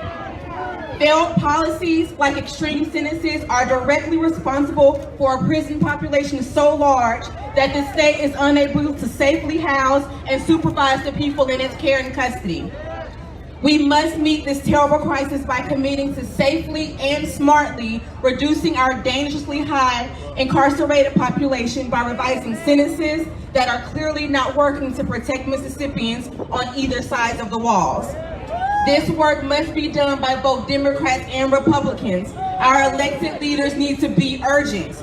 Failed policies like extreme sentences are directly responsible for a prison population so large that the state is unable to safely house and supervise the people in its care and custody. We must meet this terrible crisis by committing to safely and smartly reducing our dangerously high incarcerated population by revising sentences that are clearly not working to protect Mississippians on either sides of the walls. This work must be done by both Democrats and Republicans. Our elected leaders need to be urgent.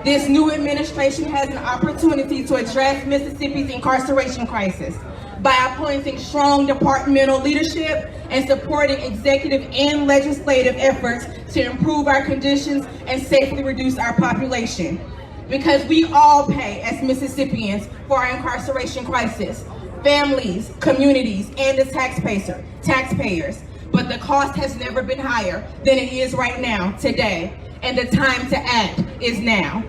This new administration has an opportunity to address Mississippi's incarceration crisis by appointing strong departmental leadership and supporting executive and legislative efforts to improve our conditions and safely reduce our population. Because we all pay as Mississippians for our incarceration crisis. Families, communities, and the taxpayers. But the cost has never been higher than it is right now, today. And the time to act is now.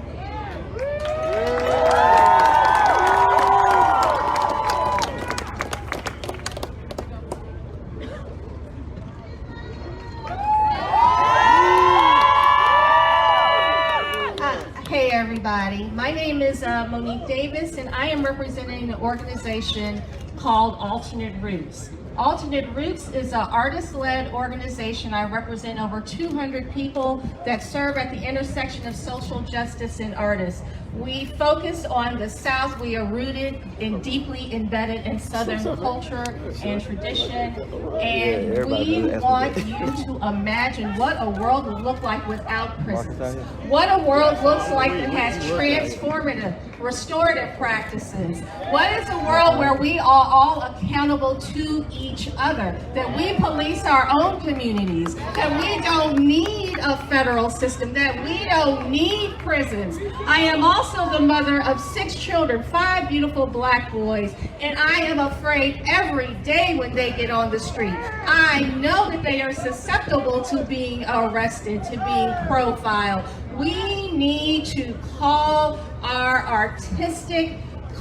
Hey everybody, my name is Monique Davis and I am representing an organization called Alternate Roots. Alternate Roots is an artist-led organization. I represent over 200 people that serve at the intersection of social justice and artists. We focus on the South. We are rooted and deeply embedded in Southern culture and tradition. And we want you to imagine what a world would look like without prisons. What a world looks like that has transformative, restorative practices. What is a world where we are all accountable to each other, that we police our own communities, that we don't need a federal system, that we don't need prisons. I am also also the mother of 6 children, 5 beautiful black boys, and I am afraid every day when they get on the street. I know that they are susceptible to being arrested, to being profiled. We need to call our artistic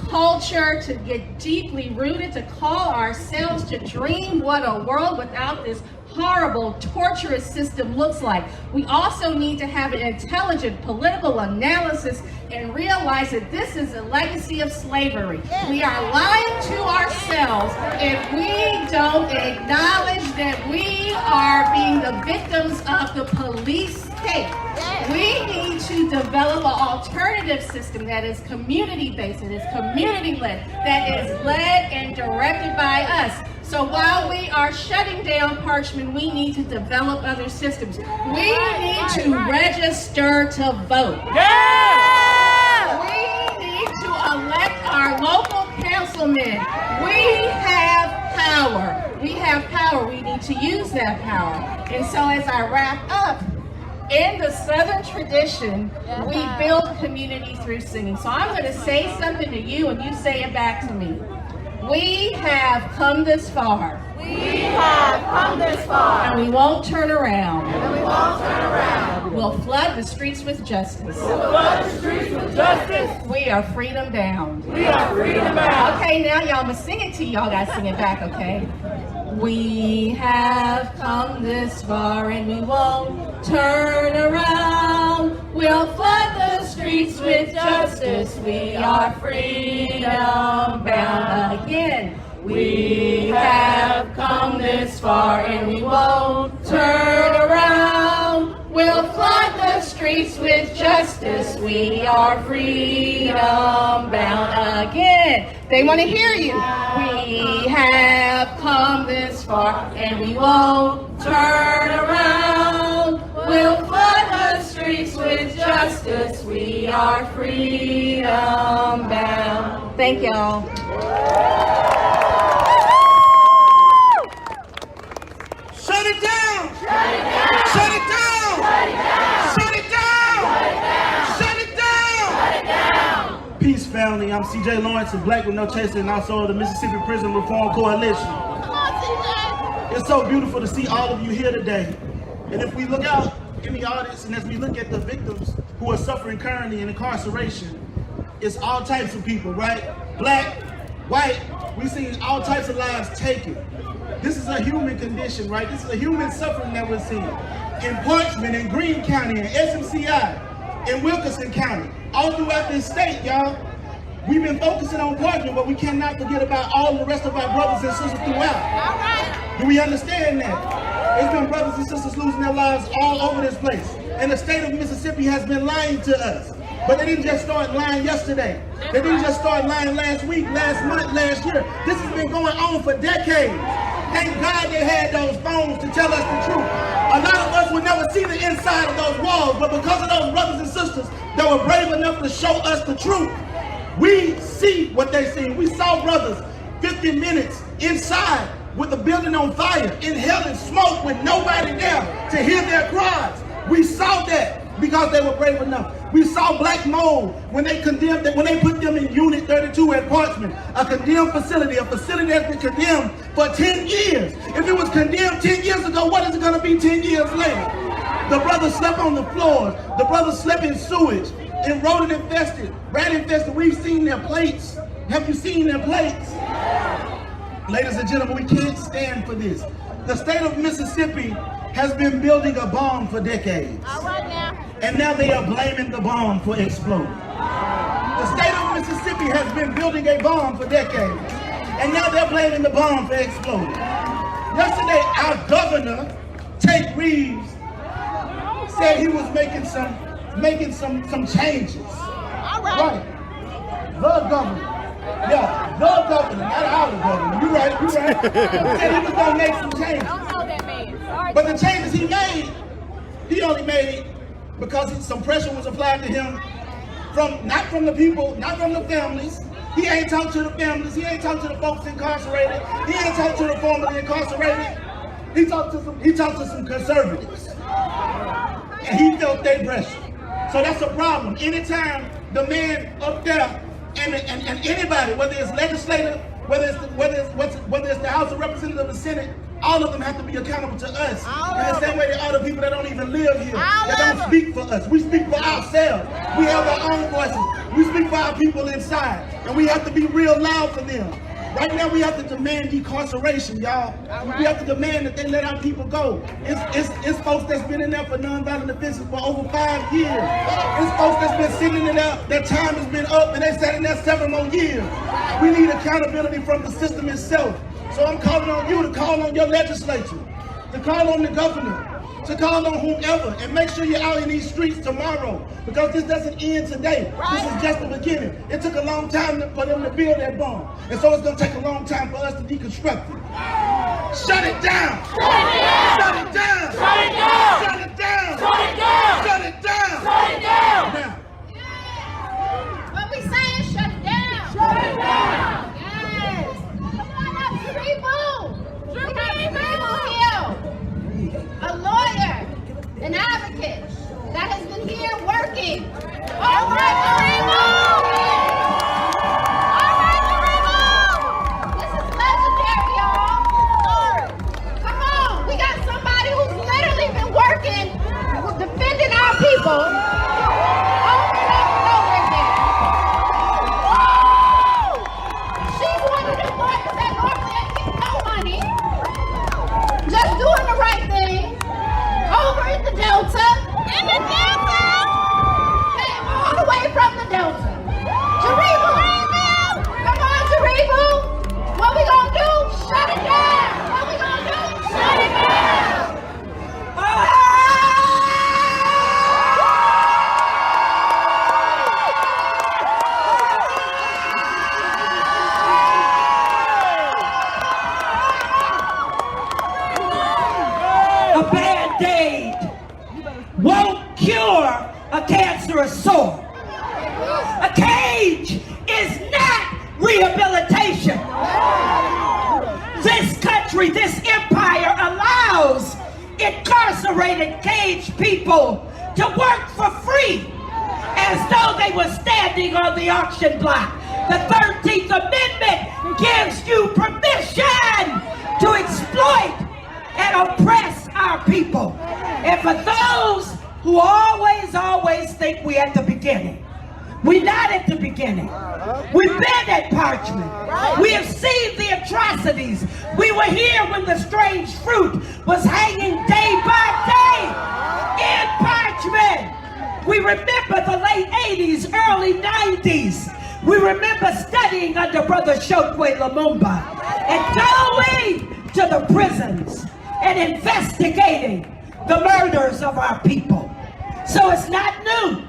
culture to get deeply rooted, to call ourselves to dream what a world without this horrible, torturous system looks like. We also need to have an intelligent political analysis and realize that this is a legacy of slavery. We are lying to ourselves if we don't acknowledge that we are being the victims of the police state. We need to develop an alternative system that is community-based, that is community-led, that is led and directed by us. So while we are shutting down Parchment, we need to develop other systems. We need to register to vote. We need to elect our local councilmen. We have power. We have power. We need to use that power. And so as I wrap up, in the Southern tradition, we build community through singing. So I'm going to say something to you and you say it back to me. We have come this far. We have come this far. And we won't turn around. And we won't turn around. We'll flood the streets with justice. We'll flood the streets with justice. We are freedom bound. We are freedom bound. Okay, now y'all must sing it to y'all guys sing it back, okay? We have come this far and we won't turn around. We'll flood the streets with justice. We are freedom bound. Again, we have come this far and we won't turn around. We'll flood the streets with justice. We are freedom bound. Again, they want to hear you. We have come this far and we won't turn around. We'll flood the streets with justice. We are freedom bound. Thank y'all. Shut it down! Shut it down! Shut it down! Shut it down! Shut it down! Shut it down! Shut it down! Peace, family. I'm CJ Lawrence of Black with No Chaser and also the Mississippi Prison Reform Coalition. Come on, CJ! It's so beautiful to see all of you here today. And if we look out in the audience and as we look at the victims who are suffering currently in incarceration, it's all types of people, right? Black, white, we've seen all types of lives taken. This is a human condition, right? This is a human suffering that we're seeing. In Parchment, in Greene County, in SMCI, in Wilkinson County, all throughout this state, y'all. We've been focusing on Parchment, but we cannot forget about all the rest of our brothers and sisters throughout. All right. Do we understand that? There's been brothers and sisters losing their lives all over this place. And the state of Mississippi has been lying to us. But they didn't just start lying yesterday. They didn't just start lying last week, last month, last year. This has been going on for decades. Thank God they had those phones to tell us the truth. A lot of us would never see the inside of those walls, but because of those brothers and sisters that were brave enough to show us the truth, we see what they see. We saw brothers 50 minutes inside with the building on fire, inhaling smoke with nobody there to hear their cries. We saw that because they were brave enough. We saw Black Mold when they condemned them, when they put them in Unit 32 at Parchment, a condemned facility, a facility that's been condemned for 10 years. If it was condemned 10 years ago, what is it going to be 10 years later? The brothers slept on the floors. The brothers slept in sewage, in rodent infested, rat infested. We've seen their plates. Have you seen their plates? Ladies and gentlemen, we can't stand for this. The state of Mississippi has been building a bomb for decades. All right now. And now they are blaming the bomb for exploding. The state of Mississippi has been building a bomb for decades. And now they're blaming the bomb for exploding. Yesterday, our governor, Tate Reeves, said he was making some changes. All right. The governor. Yeah, the governor, not our governor. You're right, you're right. Said he was gonna make some changes. I don't know that man. Sorry. But the changes he made, he only made because some pressure was applied to him not from the people, not from the families. He ain't talked to the families. He ain't talked to the folks incarcerated. He ain't talked to the formerly incarcerated. He talked to some conservatives. And he felt their pressure. So that's a problem. Anytime the man up there and anybody, whether it's legislator, whether it's the House of Representatives, the Senate, all of them have to be accountable to us. And the same way they are the people that don't even live here, that don't speak for us. We speak for ourselves. We have our own voices. We speak for our people inside, and we have to be real loud for them. Right now, we have to demand decarceration, y'all. We have to demand that they let our people go. It's folks that's been in there for nonviolent offenses for over 5 years. It's folks that's been sitting in there, their time has been up, and they sat in there 7 more years. We need accountability from the system itself. So I'm calling on you to call on your legislature, to call on the governor, to call on whomever, and make sure you're out in these streets tomorrow, because this doesn't end today. This is just the beginning. It took a long time for them to build that bomb, and so it's going to take a long time for us to deconstruct it. Shut it down! Shut it down! Shut it down! Shut it down! Shut it down! Shut it down! Shut it down! Now. What we saying? Shut it down! Shut it down! Yes! Come on up, Sharifu! We got people here. A lawyer, an advocate that has been here working. All right, Sharifu! All right, Sharifu! This is legendary, y'all. Come on, we got somebody who's literally been working, defending our people. Over and over and over again. Woo! She's one of the lawyers that normally ain't getting no money. Just doing the right thing. Over in the Delta. In the Delta! Hey, all the way from the Delta. Sharifu! Come on, Sharifu! What we gonna do? Shut it down! What we gonna do? Shut it down! A Band-Aid won't cure a cancerous sore. A cage is not rehabilitation. This country, this empire allows incarcerated caged people to work for free as though they were standing on the auction block. The 13th Amendment gives you permission to exploit and oppress our people. And for those who always think we're at the beginning, we're not at the beginning. We've been at Parchment. We have seen the atrocities. We were here when the strange fruit was hanging day by day in Parchment. We remember the late 80s, early 90s. We remember studying under Brother Chokwe Lumumba and going to the prisons and investigating the murders of our people. So it's not new.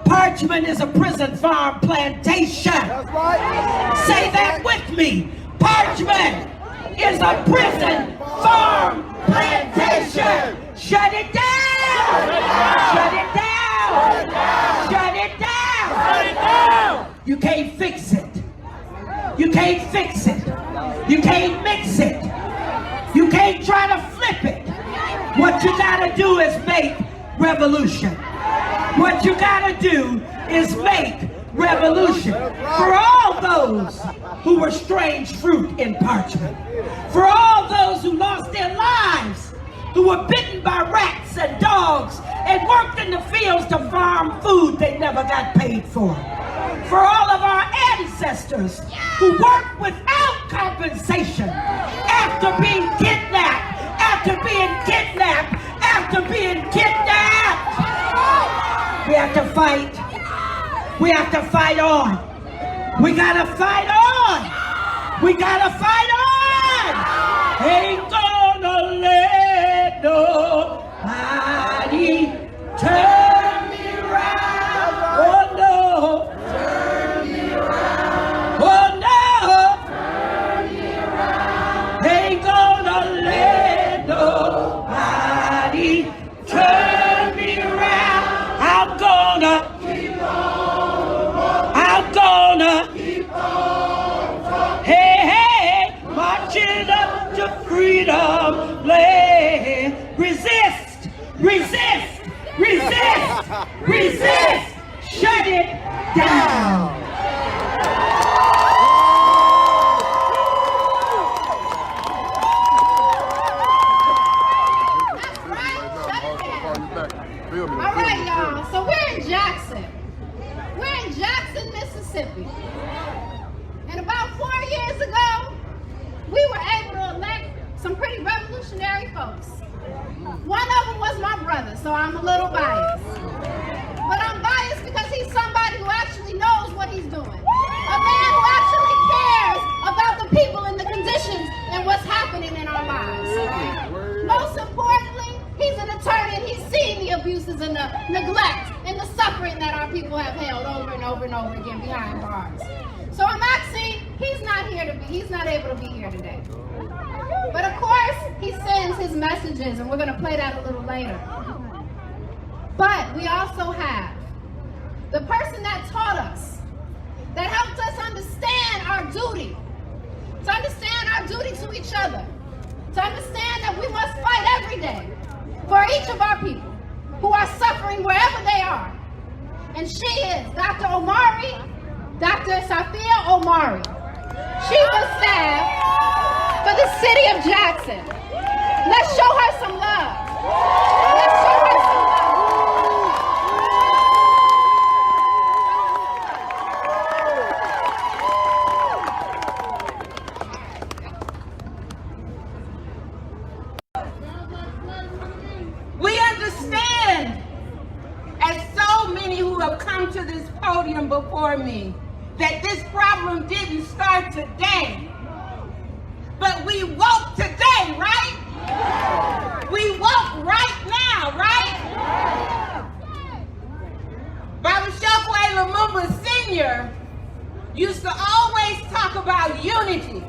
Parchment is a prison farm plantation. That's right. Say that with me. Parchment is a prison farm plantation. Shut it down. Shut it down. Shut it down. Shut it down. You can't fix it. You can't fix it. You can't mix it. You can't try to flip it. What you gotta do is make revolution. What you gotta do is make revolution. For all those who were strange fruit in Parchment. For all those who lost their lives, who were bitten by rats and dogs and worked in the fields to farm food they never got paid for. For all of our ancestors who worked without compensation after being kidnapped, after being kidnapped, after being kidnapped. We have to fight. We have to fight on. We gotta fight on. We gotta fight on. Ain't gonna let nobody turn me around. Oh no. Turn me around. Oh no. Turn me around. Ain't gonna let nobody turn me around. I'm gonna keep on. Hey, hey, marching up to freedom land. Resist, resist, resist, resist. Shut it down. All right, y'all. So we're in Jackson. We're in Jackson, Mississippi. And about 4 years ago, we were able to elect some pretty revolutionary folks. One of them was my brother, so I'm a little biased. But I'm biased because he's somebody who actually knows what he's doing. A man who actually cares about the people and the conditions and what's happening in our lives. Most importantly, he's an attorney and he's seen the abuses and the neglect and the suffering that our people have held over and over and over again behind bars. So I'm asking, he's not able to be here today. But of course, he sends his messages, and we're going to play that a little later. But we also have the person that taught us, that helped us understand our duty, to understand our duty to each other, to understand that we must fight every day for each of our people who are suffering wherever they are. And she is Dr. Safia Omari. She was stabbed for the city of Jackson. Let's show her some love. Let's show her some We understand, as so many who have come to this podium before me, that this problem didn't start today. But we woke today, right? We woke right now, right? Baba Shokwe Lumumba Sr. used to always talk about unity.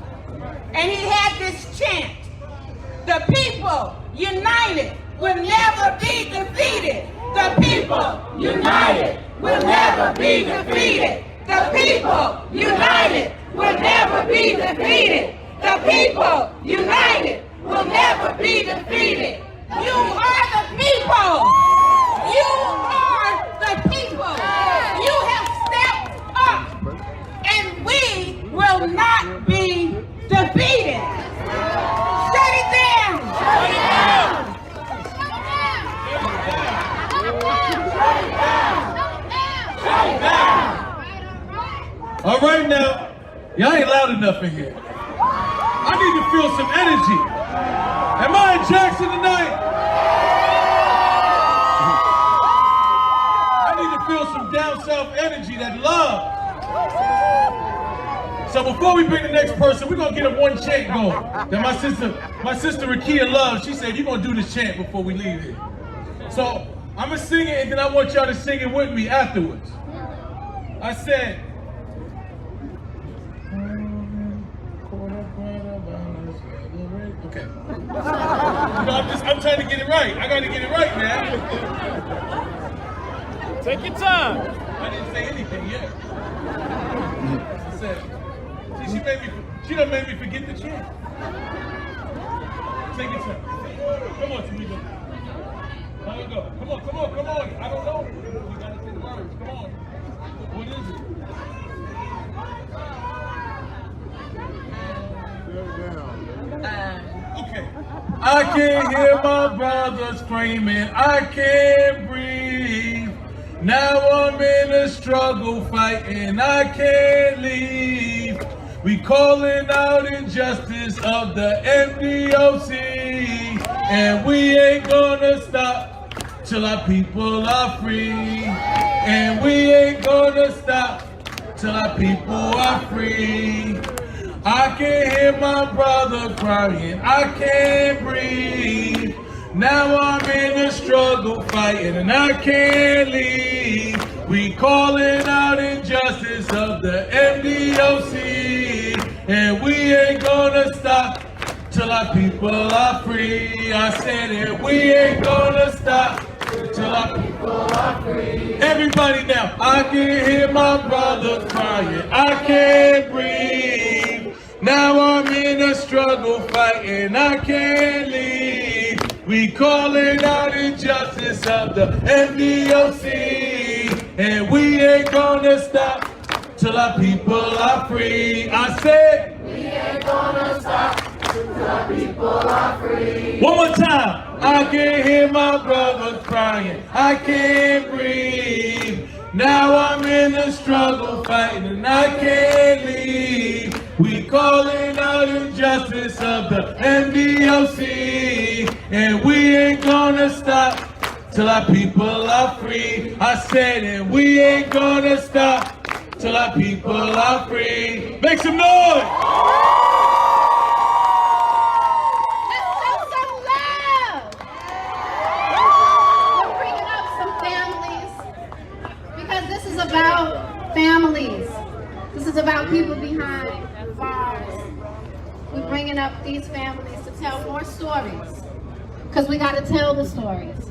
And he had this chant, the people united will never be defeated. The people united will never be defeated. The people united will never be defeated. The people united will never be defeated. You are the people. You are the people. You have stepped up, and we will not be defeated. Shut it down. Shut it down. All right now, y'all ain't loud enough in here. I need to feel some energy. Am I in Jackson tonight? I need to feel some down south energy, that love. So before we bring the next person, we're gonna get a one chant going. That my sister Rakia loves. She said, you're gonna do this chant before we leave here. So I'm gonna sing it, and then I want y'all to sing it with me afterwards. I said, okay. I'm trying to get it right. I gotta get it right, man. Take your time. I didn't say anything yet. I said, she done made me forget the chant. Take your time. Come on, Tamika. How you go? Come on. I don't know. You gotta say the words. Come on. What is it? Okay. I can hear my brother screaming, I can't breathe. Now I'm in a struggle fighting, I can't leave. We calling out injustice of the MDOC, and we ain't gonna stop till our people are free. And we ain't gonna stop till our people are free. I can hear my brother crying, I can't breathe. Now I'm in a struggle fighting and I can't leave. We calling out injustice of the MDOC, and we ain't gonna stop till our people are free. I said it, we ain't gonna stop till our people are free. Everybody now, I can hear my brother crying, I can't breathe. Now I'm in a struggle fighting, I can't leave. We calling out injustice of the MDOC, and we ain't gonna gonna stop till our people are free. I said, We ain't gonna stop till our people are free. one more time. I can hear my brothers crying. I can't breathe. Now I'm in the struggle fighting and I can't leave. We calling out injustice of the MDOC. And we ain't gonna stop till our people are free. I said, and we ain't gonna stop till our people are free. Make some noise! About families. This is about people behind bars. We're bringing up these families to tell more stories because we got to tell the stories.